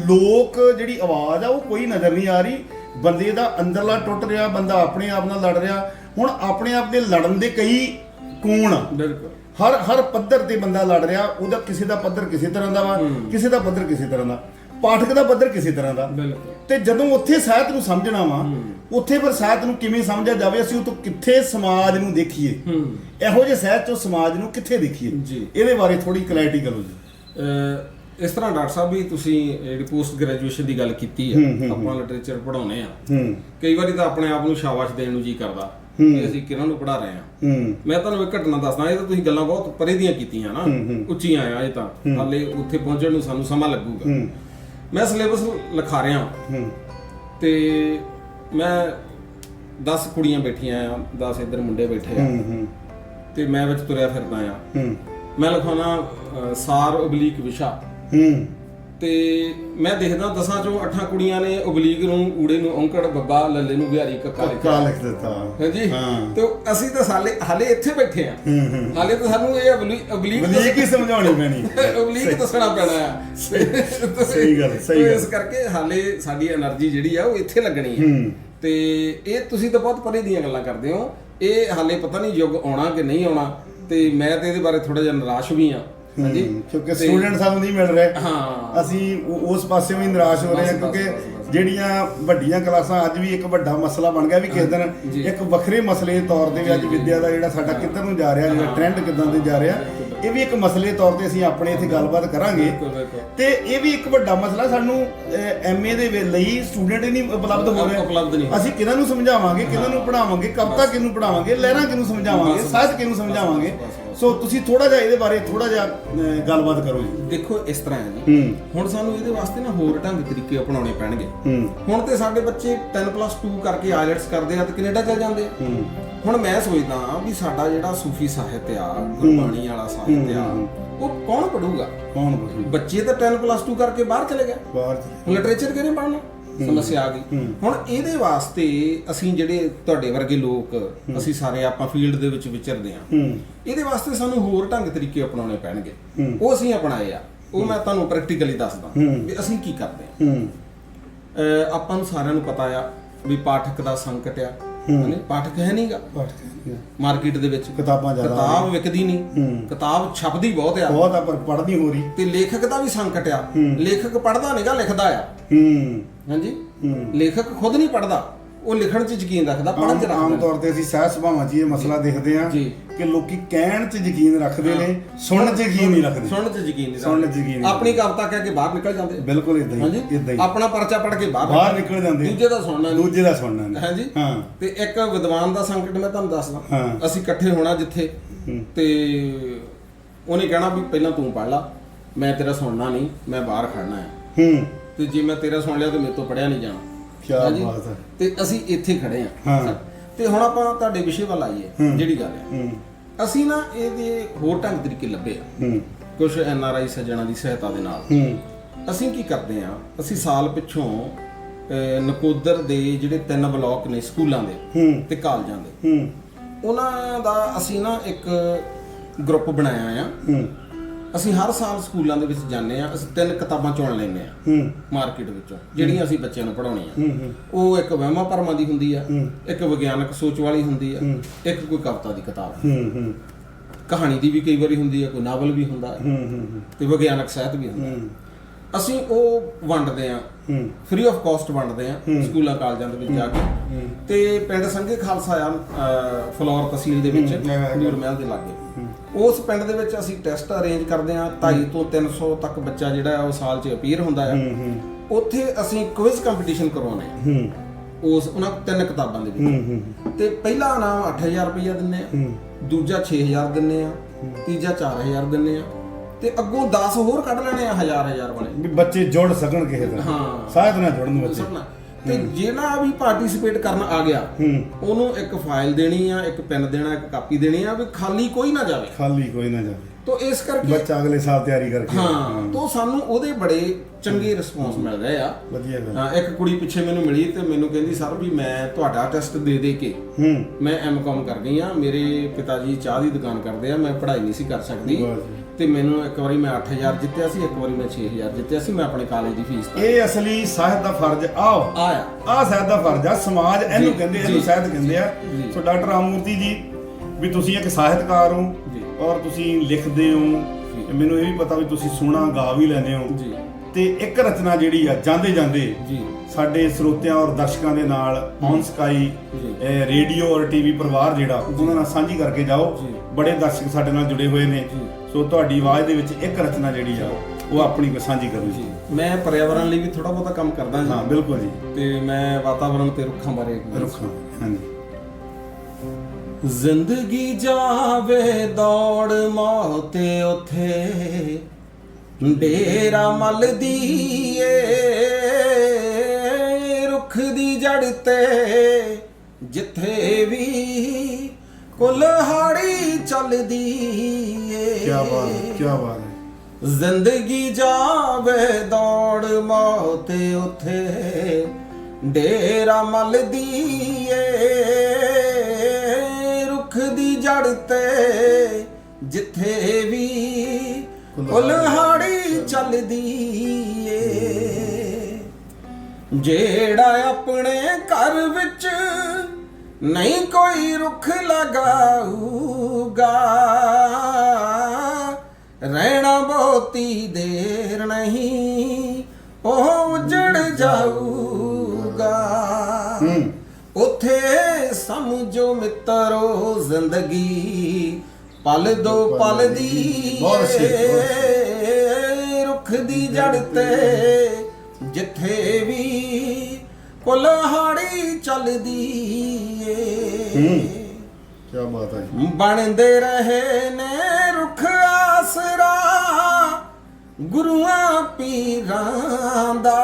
ਲੋਕ ਜਿਹੜੀ ਆਵਾਜ਼ ਆ ਉਹ ਕੋਈ ਨਜ਼ਰ ਨਹੀਂ ਆ ਰਹੀ। ਬੰਦੇ ਦਾ ਅੰਦਰਲਾ ਟੁੱਟ ਰਿਹਾ, ਬੰਦਾ ਆਪਣੇ ਆਪ ਨਾਲ ਲੜ ਰਿਹਾ। ਹੁਣ ਆਪਣੇ ਆਪ ਦੇ ਲੜਨ ਦੇ ਕਈ ਕੋਣ ਆ, ਹਰ ਪੱਧਰ ਤੇ ਬੰਦਾ ਲੜ ਰਿਹਾ। ਉਹਦਾ ਕਿਸੇ ਦਾ ਪੱਧਰ ਕਿਸੇ ਤਰ੍ਹਾਂ ਦਾ ਵਾ, ਕਿਸੇ ਦਾ ਪੱਧਰ ਕਿਸੇ ਤਰ੍ਹਾਂ ਦਾ, ਪਾਠਕ ਦਾ ਪੱਧਰ ਕਿਸੇ ਤਰ੍ਹਾਂ ਦਾ। ਤੇ ਜਦੋਂ ਉੱਥੇ ਸਾਹਿਤ ਨੂੰ ਸਮਝਣਾ ਵਾ, ਉੱਥੇ ਫਿਰ ਸਾਹਿਤ ਨੂੰ ਕਿਵੇਂ ਸਮਝਿਆ ਜਾਵੇ, ਅਸੀਂ ਉਹ ਤੋਂ ਕਿੱਥੇ ਸਮਾਜ ਨੂੰ ਦੇਖੀਏ, ਇਹੋ ਜਿਹੇ ਸਾਹਿਤ ਚੋਂ ਸਮਾਜ ਨੂੰ ਕਿੱਥੇ ਦੇਖੀਏ, ਇਹਦੇ ਬਾਰੇ ਥੋੜੀ ਕਲੈਰਿਟੀ ਕਰੋ ਜੀ। ਇਸ ਤਰ੍ਹਾਂ ਡਾਕਟਰ ਸਾਹਿਬ ਵੀ ਤੁਸੀਂ ਜਿਹੜੀ ਪੋਸਟ ਗ੍ਰੈਜੂਏਸ਼ਨ ਦੀ ਗੱਲ ਕੀਤੀ ਹੈ, ਆਪਾਂ ਲਿਟਰੇਚਰ ਪੜ੍ਹਾਉਂਦੇ ਆ, ਕਈ ਵਾਰੀ ਤਾਂ ਆਪਣੇ ਆਪ ਨੂੰ ਸ਼ਾਬਾਸ਼ ਦੇਣ ਨੂੰ ਜੀ ਕਰਦਾ ਕਿ ਅਸੀਂ ਕਿਹਨਾਂ ਨੂੰ ਪੜ੍ਹਾ ਰਹੇ ਹਾਂ। ਮੈਂ ਤੁਹਾਨੂੰ ਇੱਕ ਘਟਨਾ ਦੱਸਦਾ, ਇਹ ਤਾਂ ਤੁਸੀਂ ਗੱਲਾਂ ਬਹੁਤ ਪਰੇ ਦੀਆਂ ਕੀਤੀਆਂ ਨਾ, ਉੱਚੀਆਂ ਆ, ਇਹ ਤਾਂ ਹਾਲੇ ਉੱਥੇ ਪਹੁੰਚਣ ਨੂੰ ਸਾਨੂੰ ਸਮਾਂ ਲੱਗੂਗਾ। ਮੈਂ ਸਿਲੇਬਸ ਲਿਖਾ ਰਿਹਾ ਤੇ ਮੈਂ 10 ਕੁੜੀਆਂ ਬੈਠੀਆਂ ਆ, 10 ਇੱਧਰ ਮੁੰਡੇ ਬੈਠੇ ਆ, ਤੇ ਮੈਂ ਵਿੱਚ ਤੁਰਿਆ ਫਿਰਦਾ ਆ। ਮੈਂ ਲਿਖਾਉਣਾ ਸਾਰ ਓਬਲੀਕ ਵਿਸ਼ਾ, ਤੇ ਮੈਂ ਦੇਖਦਾ 10 ਚੋਂ 8 ਕੁੜੀਆਂ ਨੇ ਓਬਲੀਕ ਨੂੰ, ਊੜੇ ਨੂੰ ਔਂਕੜ, ਬੱਬਾ, ਲੱਲੇ ਨੂੰ ਬਿਹਾਰੀ, ਕੱਕਾ ਲਿਖ ਦਿੱਤਾ। ਹਾਂਜੀ, ਤੇ ਅਸੀਂ ਤਾਂ ਹਾਲੇ ਇੱਥੇ ਬੈਠੇ ਆ, ਹਾਲੇ ਤਾਂ ਸਾਨੂੰ ਇਹ ਓਬਲੀਕ ਹੀ ਸਮਝਾਉਣੀ ਪੈਣੀ, ਓਬਲੀਕ ਦੱਸਣਾ ਪੈਣਾ ਆ। ਸਹੀ ਗੱਲ, ਸਹੀ ਗੱਲ। ਇਸ ਕਰਕੇ ਹਾਲੇ ਸਾਡੀ એનર્ਜੀ ਜਿਹੜੀ ਆ ਉਹ ਇੱਥੇ ਲੱਗਣੀ ਹੈ। ਤੇ ਇਹ ਤੁਸੀਂ ਤਾਂ ਬਹੁਤ ਪਰੇ ਦੀਆਂ ਗੱਲਾਂ ਕਰਦੇ ਹੋ, ਇਹ ਹਾਲੇ ਪਤਾ ਨਹੀਂ ਯੁੱਗ ਆਉਣਾ ਕਿ ਨਹੀਂ ਆਉਣਾ, ਤੇ ਮੈਂ ਤੇ ਇਹਦੇ ਬਾਰੇ ਥੋੜਾ ਜਿਹਾ ਨਿਰਾਸ਼ ਵੀ ਆ। ਹਾਂਜੀ, ਕਿਉਂਕਿ ਸਟੂਡੈਂਟ ਸਾਨੂੰ ਨਹੀਂ ਮਿਲ ਰਹੇ, ਹਾਂ, ਅਸੀਂ ਉਸ ਪਾਸੇ ਵੀ ਨਿਰਾਸ਼ ਹੋ ਰਹੇ ਹਾਂ। ਕਿਉਂਕਿ ਜਿਹੜੀਆਂ ਵੱਡੀਆਂ ਕਲਾਸਾਂ ਅੱਜ ਵੀ ਇੱਕ ਵੱਡਾ ਮਸਲਾ ਬਣ ਗਿਆ ਵੀ ਕਿਸ ਦਿਨ ਇੱਕ ਵੱਖਰੇ ਮਸਲੇ ਦੇ ਤੌਰ ਤੇ ਵੀ ਅੱਜ ਵਿੱਦਿਆ ਦਾ ਜਿਹੜਾ ਸਾਡਾ ਕਿੱਧਰ ਨੂੰ ਜਾ ਰਿਹਾ, ਜਿਹੜਾ ਟ੍ਰੈਂਡ ਕਿੱਦਾਂ ਦੇ ਜਾ ਰਿਹਾ, ਇਹ ਵੀ ਇੱਕ ਮਸਲੇ ਦੇ ਤੌਰ ਤੇ ਅਸੀਂ ਆਪਣੇ ਇੱਥੇ ਗੱਲਬਾਤ ਕਰਾਂਗੇ। ਤੇ ਇਹ ਵੀ ਇੱਕ ਵੱਡਾ ਮਸਲਾ, ਸਾਨੂੰ ਐਮਏ ਦੇ ਲਈ ਸਟੂਡੈਂਟ ਹੀ ਨਹੀਂ ਉਪਲਬਧ ਹੋ ਰਹੇ। ਅਸੀਂ ਕਿਹਨਾਂ ਨੂੰ ਸਮਝਾਵਾਂਗੇ, ਕਿਹਨਾਂ ਨੂੰ ਪੜ੍ਹਾਵਾਂਗੇ, ਕਵਿਤਾ ਕਿਹਨੂੰ ਪੜ੍ਹਾਵਾਂਗੇ, ਲਹਿਰਾਂ ਕਿਹਨੂੰ ਸਮਝਾਵਾਂਗੇ, ਸਾਹਿਤ ਕਿਹਨੂੰ ਸਮਝਾਵਾਂਗੇ। ਸੋ ਤੁਸੀਂ ਥੋੜਾ ਜਿਹਾ ਇਹਦੇ ਬਾਰੇ ਥੋੜਾ ਜਿਹਾ ਗੱਲਬਾਤ ਕਰੋ ਜੀ। ਦੇਖੋ ਇਸ ਤਰ੍ਹਾਂ ਹੈ ਜੀ, ਹੁਣ ਸਾਨੂੰ ਇਹਦੇ ਵਾਸਤੇ ਨਾ ਹੋਰ ਢੰਗ ਤਰੀਕੇ ਅਪਣਾਉਣੇ ਪੈਣਗੇ। ਹੁਣ ਤੇ ਸਾਡੇ ਬੱਚੇ 10+2 ਕਰਕੇ ਆਇਲਟਸ ਕਰਦੇ ਆ ਤੇ ਕੈਨੇਡਾ ਚਲ ਜਾਂਦੇ ਆ। ਹੁਣ ਮੈਂ ਸੋਚਦਾ ਵੀ ਸਾਡਾ ਜਿਹੜਾ ਸੂਫੀ ਸਾਹਿਤ ਆ, ਗੁਰਬਾਣੀ ਵਾਲਾ ਸਾਹਿਤ ਆ, ਉਹ ਕੌਣ ਪੜੂਗਾ? ਬੱਚੇ ਤਾਂ 10+2 ਕਰਕੇ ਬਾਹਰ ਚਲੇ ਗਏ, ਲਿਟਰੇਚਰ ਕਿਹਨੇ ਪੜ੍ਹਨਾ? ਸਮੱਸਿਆ ਆ ਗਈ। ਹੁਣ ਇਹਦੇ ਵਾਸਤੇ ਅਸੀਂ ਜਿਹੜੇ ਤੁਹਾਡੇ ਵਰਗੇ ਲੋਕ, ਅਸੀਂ ਸਾਰੇ ਆਪਾਂ ਫੀਲਡ ਦੇ ਵਿੱਚ ਵਿਚਰਦੇ ਆ, ਇਹਦੇ ਵਾਸਤੇ ਸਾਨੂੰ ਹੋਰ ਢੰਗ ਤਰੀਕੇ ਅਪਣਾਉਣੇ ਪੈਣਗੇ। ਉਹ ਅਸੀਂ ਅਪਣਾਏ ਆ, ਉਹ ਮੈਂ ਤੁਹਾਨੂੰ ਪ੍ਰੈਕਟੀਕਲੀ ਦੱਸਦਾ ਵੀ ਅਸੀਂ ਕੀ ਕਰਦੇ ਆ। ਆਪਾਂ ਨੂੰ ਸਾਰਿਆਂ ਨੂੰ ਪਤਾ ਆ ਵੀ ਪਾਠਕ ਦਾ ਸੰਕਟ ਆ, ਪਾਠਕ ਹੈ ਨਹੀਂਗਾ ਮਾਰਕੀਟ ਦੇ ਵਿੱਚ, ਕਿਤਾਬ ਵਿਕਦੀ ਨਹੀਂ, ਕਿਤਾਬ ਛਪਦੀ ਬਹੁਤ ਆ ਪਰ ਪੜ੍ਹਦੀ ਹੋ ਰਹੀ, ਤੇ ਲੇਖਕ ਦਾ ਵੀ ਸੰਕਟ ਆ, ਲੇਖਕ ਪੜ੍ਹਦਾ ਨਹੀਂਗਾ, ਲਿਖਦਾ ਆ। ਹਾਂਜੀ, ਲੇਖਕ ਖੁਦ ਨਹੀਂ ਪੜ੍ਹਦਾ, ਉਹ ਲਿਖਣ 'ਚ ਯਕੀਨ ਰੱਖਦਾ, ਪੜ੍ਹਨ 'ਚ ਰੱਖਦਾ। ਆਮ ਤੌਰ ਤੇ ਅਸੀਂ ਸਹਿਜ ਸੁਭਾਵਾਂ 'ਚ ਇਹ ਮਸਲਾ ਦੇਖਦੇ ਆ ਕਿ ਲੋਕੀ ਕਹਿਣ 'ਚ ਯਕੀਨ ਰੱਖਦੇ ਨੇ, ਸੁਣਨ 'ਚ ਯਕੀਨ ਨਹੀਂ ਰੱਖਦੇ। ਸੁਣਨ 'ਚ ਯਕੀਨ ਆਪਣੀ ਕਵਿਤਾ ਕਹਿ ਕੇ ਬਾਹਰ ਨਿਕਲ ਜਾਂਦੇ। ਬਿਲਕੁਲ ਇਦਾਂ ਹੀ ਆਪਣਾ ਪਰਚਾ ਪੜ੍ਹ ਕੇ ਬਾਹਰ ਨਿਕਲ ਜਾਂਦੇ, ਦੂਜੇ ਦਾ ਸੁਣਨਾ ਨਹੀਂ। ਹਾਂਜੀ, ਤੇ ਇੱਕ ਵਿਦਵਾਨ ਦਾ ਸੰਕਟ ਮੈਂ ਤੁਹਾਨੂੰ ਦੱਸਦਾ। ਅਸੀਂ ਇਕੱਠੇ ਹੋਣਾ ਜਿੱਥੇ, ਤੇ ਉਹਨੇ ਕਹਿਣਾ ਵੀ ਪਹਿਲਾਂ ਤੂੰ ਪੜ੍ਹ ਲਾ, ਮੈਂ ਤੇਰਾ ਸੁਣਨਾ ਨਹੀਂ, ਮੈਂ ਬਾਹਰ ਖੜਨਾ ਹੈ। ਤੇ ਜੇ ਮੈਂ ਤੇਰਾ ਸੁਣ ਲਿਆ ਤੇ ਮੇਰੇ ਤੋਂ ਪੜਿਆ ਨਹੀਂ ਜਾਣਾ। ਕੀ ਬਾਤ ਹੈ। ਤੇ ਅਸੀਂ ਇੱਥੇ ਖੜੇ ਆ। ਤੇ ਹੁਣ ਆਪਾਂ ਤੁਹਾਡੇ ਵਿਸ਼ੇ ਵੱਲ ਆਈਏ। ਜਿਹੜੀ ਗੱਲ ਆ, ਅਸੀਂ ਨਾ ਇਹਦੇ ਹੋਰ ਢੰਗ ਤਰੀਕੇ ਲੱਭੇ ਆ, ਕੁਝ NRI ਸੱਜਣਾ ਦੀ ਸਹਾਇਤਾ ਦੇ ਨਾਲ। ਅਸੀਂ ਕੀ ਕਰਦੇ ਆ, ਅਸੀਂ ਸਾਲ ਪਿੱਛੋਂ ਨਕੋਦਰ ਦੇ ਜਿਹੜੇ 3 ਬਲਾਕ ਨੇ ਸਕੂਲਾਂ ਦੇ ਤੇ ਕਾਲਜਾਂ ਦੇ, ਉਹਨਾਂ ਦਾ ਅਸੀਂ ਨਾ ਇੱਕ ਗਰੁੱਪ ਬਣਾਇਆ ਆ। ਅਸੀਂ ਹਰ ਸਾਲ ਸਕੂਲਾਂ ਦੇ ਵਿੱਚ ਜਾਂਦੇ ਆ, ਅਸੀਂ 3 ਕਿਤਾਬਾਂ ਚੁਣ ਲੈਂਦੇ ਆ ਮਾਰਕੀਟ ਵਿੱਚੋਂ, ਜਿਹੜੀਆਂ ਅਸੀਂ ਬੱਚਿਆਂ ਨੂੰ ਪੜ੍ਹਾਉਣੀਆਂ। ਉਹ ਇੱਕ ਵਹਿਮਾਂ ਭਰਮਾਂ ਦੀ ਹੁੰਦੀ ਆ, ਇੱਕ ਵਿਗਿਆਨਕ ਸੋਚ ਵਾਲੀ ਹੁੰਦੀ ਆ, ਇੱਕ ਕੋਈ ਕਵਿਤਾ ਦੀ ਕਿਤਾਬ, ਕਹਾਣੀ ਦੀ ਵੀ ਕਈ ਵਾਰੀ ਹੁੰਦੀ ਆ, ਕੋਈ ਨਾਵਲ ਵੀ ਹੁੰਦਾ ਤੇ ਵਿਗਿਆਨਕ ਸਾਹਿਤ ਵੀ ਹੁੰਦਾ। ਅਸੀਂ ਉਹ ਵੰਡਦੇ ਆ, ਫ੍ਰੀ ਆਫ ਕਾਸਟ ਵੰਡਦੇ ਆ ਸਕੂਲਾਂ ਕਾਲਜਾਂ ਦੇ ਵਿੱਚ ਜਾ ਕੇ। ਤੇ ਪਿੰਡ ਸੰਘੇ ਖਾਲਸਾ ਆ, ਫਲੋਰ ਤਹਿਸੀਲ ਦੇ ਵਿੱਚ, ਨੂਰ ਮਹਿਲ ਦੇ ਲਾਗੇ। ਉਸ ਪਿੰਡ ਦੇ ਵਿੱਚ ਅਸੀਂ ਟੈਸਟ ਅਰੇਂਜ ਕਰਦੇ ਆ, 250 ਤੋਂ 300 ਤੱਕ ਬੱਚਾ ਜਿਹੜਾ ਉਹ ਸਾਲ 'ਚ ਅਪੀਅਰ ਹੁੰਦਾ ਆ। ਉੱਥੇ ਅਸੀਂ ਕੁਇਜ਼ ਕੰਪੀਟੀਸ਼ਨ ਕਰਵਾਉਂਦੇ ਆ ਉਸ ਉਹਨਾਂ 3 ਕਿਤਾਬਾਂ ਦੇ ਵਿੱਚ। ਤੇ ਪਹਿਲਾ ਇਨਾਮ 8000 ਰੁਪਇਆ ਦਿੰਦੇ ਆ, ਦੂਜਾ 6000 ਦਿੰਦੇ ਆ, ਤੀਜਾ 4000 ਦਿੰਦੇ ਆ, ਤੇ ਅੱਗੋਂ 10 ਹੋਰ ਕੱਢ ਲੈਣੇ ਆ 1000 ਵਾਲੇ, ਵੀ ਬੱਚੇ ਜੁੜ ਸਕਣ ਕਿਸੇ ਤਰ੍ਹਾਂ। ਸਾਹਿਤ ਨਾਲ ਜੁੜਨ ਬੱਚੇ। ਤੇ ਜਿਹੜਾ ਵੀ ਪਾਰਟਿਸਿਪੇਟ ਕਰਨ ਆ ਗਿਆ ਉਹਨੂੰ ਇੱਕ ਫਾਈਲ ਦੇਣੀ ਆ, ਇੱਕ ਪੈਨ ਦੇਣਾ, ਇੱਕ ਕਾਪੀ ਦੇਣੀ ਆ, ਵੀ ਖਾਲੀ ਕੋਈ ਨਾ ਜਾਵੇ, ਖਾਲੀ ਕੋਈ ਨਾ ਜਾਵੇ, ਤੋ ਇਸ ਕਰਕੇ ਬੱਚਾ ਅਗਲੇ ਸਾਲ ਤਿਆਰੀ ਕਰਕੇ। ਹਾਂ, ਤੋ ਸਾਨੂੰ ਉਹਦੇ ਬੜੇ ਚੰਗੇ ਰਿਸਪੌਂਸ ਮਿਲ ਰਹੇ ਆ। ਵਧੀਆ ਗੱਲ। ਹਾਂ, ਇੱਕ ਕੁੜੀ ਪਿੱਛੇ ਮੈਨੂੰ ਮਿਲੀ ਤੇ ਮੈਨੂੰ ਕਹਿੰਦੀ ਸਰ ਵੀ ਮੈਂ ਤੁਹਾਡਾ ਟੈਸਟ ਦੇ ਕੇ ਮੈਂ ਐਮਕਾਮ ਕਰ ਗਈ ਆ, ਮੇਰੇ ਪਿਤਾ ਜੀ ਚਾਹ ਦੀ ਦੁਕਾਨ ਕਰਦੇ ਆ, ਮੈਂ ਪੜ੍ਹਾਈ ਨਹੀਂ ਸੀ ਕਰ ਸਕਦੀ ਤੇ ਮੈਨੂੰ ਇੱਕ ਵਾਰੀ ਮੈਂ 8000 ਜਿੱਤਿਆ ਸੀ, ਇੱਕ ਵਾਰੀ ਮੈਂ 6000 ਜਿੱਤਿਆ ਸੀ, ਮੈਂ ਆਪਣੇ ਕਾਲਜ ਦੀ ਫੀਸ ਤਾਂ ਇਹ ਅਸਲੀ ਸਾਹਿਤ ਦਾ ਫਰਜ਼ ਆ ਸਾਹਿਤ ਦਾ ਫਰਜ਼ ਆ, ਸਮਾਜ ਇਹਨੂੰ ਕਹਿੰਦੇ, ਇਹਨੂੰ ਸਾਹਿਤ ਕਹਿੰਦੇ ਆ। ਸੋ ਡਾਕਟਰ ਰਾਮਮੂਰਤੀ ਜੀ ਵੀ ਤੁਸੀਂ ਇੱਕ ਸਾਹਿਤਕਾਰ ਹੋ ਔਰ ਤੁਸੀਂ ਲਿਖਦੇ ਹੋ, ਮੈਨੂੰ ਇਹ ਵੀ ਪਤਾ ਵੀ ਤੁਸੀਂ ਸੋਹਣਾ ਗਾ ਵੀ ਲੈਂਦੇ ਹੋ ਤੇ ਇੱਕ ਰਚਨਾ ਜਿਹੜੀ ਆ ਜਾਂਦੇ ਜਾਂਦੇ ਸਾਡੇ ਸਰੋਤਿਆਂ ਔਰ ਦਰਸ਼ਕਾਂ ਦੇ ਨਾਲ ਔਨ ਸਕਾਈ ਰੇਡੀਓ ਔਰ ਟੀਵੀ ਪਰਿਵਾਰ ਜਿਹੜਾ ਉਹਨਾਂ ਨਾਲ ਸਾਂਝੀ ਕਰਕੇ ਜਾਓ। ਬੜੇ ਦਰਸ਼ਕ ਸਾਡੇ ਨਾਲ ਜੁੜੇ ਹੋਏ ਨੇ, ਸੋ ਤੁਹਾਡੀ ਆਵਾਜ਼ ਦੇ ਵਿੱਚ ਇੱਕรਚਨਾ ਜਿਹੜੀ ਆ ਉਹ ਆਪਣੀ ਕੋ ਸਾਂਝੀ ਕਰੋ ਜੀ। ਮੈਂ ਪਰਿਆਵਰਣ ਲਈ ਵੀ ਥੋੜਾ ਬਹੁਤਾ ਕੰਮ ਕਰਦਾ ਜੀ। ਹਾਂ ਬਿਲਕੁਲ ਜੀ। ਤੇ ਮੈਂ ਵਾਤਾਵਰਣ ਤੇ ਰੁੱਖਾਂ ਬਾਰੇ ਹਾਂਜੀ। ਜ਼ਿੰਦਗੀ ਜਾਵੇ ਦੌੜ ਮੌਤੇ ਉਥੇ ਡੇਰਾ ਮਲਦੀ ਏ, ਰੁੱਖ ਦੀ ਜੜ ਤੇ ਜਿੱਥੇ ਵੀ ਕੁਲਹਾੜੀ ਚੱਲਦੀ ਏ। ਕੀ ਬਾਤ ਹੈ, ਕੀ ਬਾਤ ਹੈ। ਜ਼ਿੰਦਗੀ ਜਾਵੇ ਦੌੜ ਮੌਤੇ ਉਥੇ ਡੇਰਾ ਮਲਦੀ ਏ, ਰੁੱਖ ਦੀ ਜੜ ਤੇ ਜਿੱਥੇ ਵੀ ਕੁਲਹਾੜੀ ਚੱਲਦੀ ਏ। ਜਿਹੜਾ ਆਪਣੇ ਘਰ ਵਿੱਚ ਨਹੀਂ ਕੋਈ ਰੁੱਖ ਲਗਾਊਗਾ, ਰਹਿਣਾ ਬਹੁਤੀ ਦੇਰ ਨਹੀਂ ਉਹ ਉਜੜ ਜਾਊਗਾ। ਉਥੇ ਸਮਝੋ ਮਿੱਤਰੋ ਜ਼ਿੰਦਗੀ ਪਲ ਦੋ ਪਲ ਦੀ ਏ, ਰੁੱਖ ਦੀ ਜੜ ਤੇ ਜਿੱਥੇ ਵੀ ਕੁਲਹਾੜੀ ਚੱਲਦੀ ਏ। ਕੀ ਬਾਤ ਹੈ। ਬਣਦੇ ਰਹੇ ਨੇ ਰੁੱਖ ਆਸਰਾ ਗੁਰੂਆਂ ਪੀਰਾਂ ਦਾ,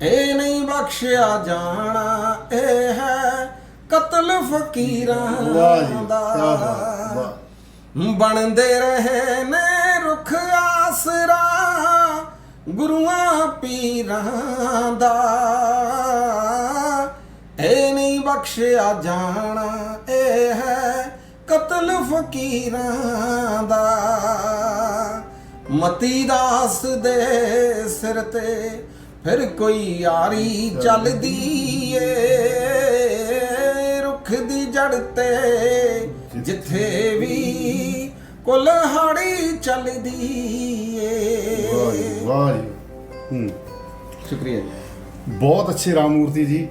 ਇਹ ਨਹੀਂ ਬਖਸ਼ਿਆ ਜਾਣਾ, ਇਹ ਹੈ ਕਤਲ ਫਕੀਰਾਂ ਦਾ। ਬਣਦੇ ਰਹੇ ਨੇ ਰੁੱਖ ਆਸਰਾ ਗੁਰੂਆਂ ਪੀਰਾਂ ਦਾ, ਇਹ ਨਹੀਂ ਬਖਸ਼ਿਆ ਜਾਣਾ, ਇਹ ਹੈ ਕਤਲ ਫਕੀਰਾਂ ਦਾ। ਮਤੀ ਦਾਸ ਦੇ ਸਿਰ ਤੇ ਫਿਰ ਕੋਈ ਯਾਰੀ ਚੱਲਦੀ ਏ, ਰੁੱਖ ਦੀ ਜੜ ਤੇ ਜਿੱਥੇ ਵੀ ਕੁਲਹਾੜੀ ਚੱਲਦੀ ਏ। ਵਾਹ ਜੀ। ਸ਼ੁਕਰੀਆ ਜੀ। ਬਹੁਤ ਅੱਛੇ ਰਾਮਮੂਰਤੀ ਜੀ।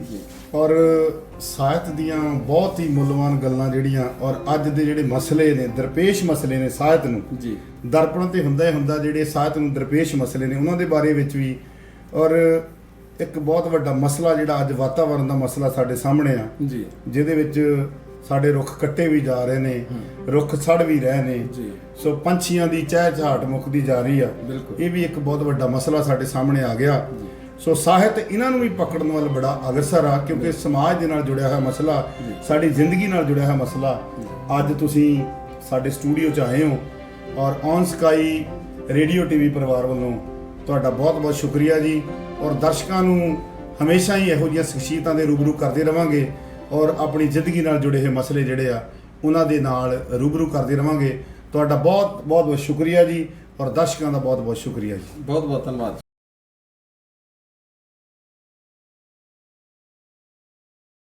ਔਰ ਸਾਹਿਤ ਦੀਆਂ ਬਹੁਤ ਹੀ ਮੁੱਲਵਾਨ ਗੱਲਾਂ ਜਿਹੜੀਆਂ ਔਰ ਅੱਜ ਦੇ ਜਿਹੜੇ ਮਸਲੇ ਨੇ, ਦਰਪੇਸ਼ ਮਸਲੇ ਨੇ ਸਾਹਿਤ ਨੂੰ ਜੀ ਦਰਪਣ ਤੇ ਹੁੰਦਾ ਹੀ ਹੁੰਦਾ, ਜਿਹੜੇ ਸਾਹਿਤ ਨੂੰ ਦਰਪੇਸ਼ ਮਸਲੇ ਨੇ ਉਹਨਾਂ ਦੇ ਬਾਰੇ ਵਿੱਚ ਵੀ। ਔਰ ਇੱਕ ਬਹੁਤ ਵੱਡਾ ਮਸਲਾ ਜਿਹੜਾ ਅੱਜ ਵਾਤਾਵਰਣ ਦਾ ਮਸਲਾ ਸਾਡੇ ਸਾਹਮਣੇ ਆ ਜੀ, ਜਿਹਦੇ ਵਿੱਚ ਸਾਡੇ ਰੁੱਖ ਕੱਟੇ ਵੀ ਜਾ ਰਹੇ ਨੇ, ਰੁੱਖ ਸੜ ਵੀ ਰਹੇ ਨੇ ਜੀ। ਸੋ ਪੰਛੀਆਂ ਦੀ ਚਹਿਚਹਾਟ ਮੁੱਕਦੀ ਜਾ ਰਹੀ ਆ। ਬਿਲਕੁਲ। ਇਹ ਵੀ ਇੱਕ ਬਹੁਤ ਵੱਡਾ ਮਸਲਾ ਸਾਡੇ ਸਾਹਮਣੇ ਆ ਗਿਆ। ਸੋ ਸਾਹਿਤ ਇਹਨਾਂ ਨੂੰ ਵੀ ਪਕੜਨ ਵੱਲ ਬੜਾ ਅਗਰਸਰ ਆ, ਕਿਉਂਕਿ ਸਮਾਜ ਦੇ ਨਾਲ ਜੁੜਿਆ ਹੋਇਆ ਮਸਲਾ, ਸਾਡੀ ਜ਼ਿੰਦਗੀ ਨਾਲ ਜੁੜਿਆ ਹੋਇਆ ਮਸਲਾ। ਅੱਜ ਤੁਸੀਂ ਸਾਡੇ ਸਟੂਡੀਓ 'ਚ ਆਏ ਹੋ ਔਰ ਔਨ ਸਕਾਈ ਰੇਡੀਓ ਟੀਵੀ ਪਰਿਵਾਰ ਵੱਲੋਂ ਤੁਹਾਡਾ ਬਹੁਤ ਬਹੁਤ ਸ਼ੁਕਰੀਆ ਜੀ। ਔਰ ਦਰਸ਼ਕਾਂ ਨੂੰ ਹਮੇਸ਼ਾ ਹੀ ਇਹੋ ਜਿਹੀਆਂ ਸ਼ਖਸੀਅਤਾਂ ਦੇ ਰੂਬਰੂ ਕਰਦੇ ਰਵਾਂਗੇ ਔਰ ਆਪਣੀ ਜ਼ਿੰਦਗੀ ਨਾਲ ਜੁੜੇ ਹੋਏ ਮਸਲੇ ਜਿਹੜੇ ਆ ਉਹਨਾਂ ਦੇ ਨਾਲ ਰੂਬਰੂ ਕਰਦੇ ਰਵਾਂਗੇ। ਤੁਹਾਡਾ ਬਹੁਤ ਬਹੁਤ ਸ਼ੁਕਰੀਆ ਜੀ ਔਰ ਦਰਸ਼ਕਾਂ ਦਾ ਬਹੁਤ ਬਹੁਤ ਸ਼ੁਕਰੀਆ ਜੀ। ਬਹੁਤ ਬਹੁਤ ਧੰਨਵਾਦ।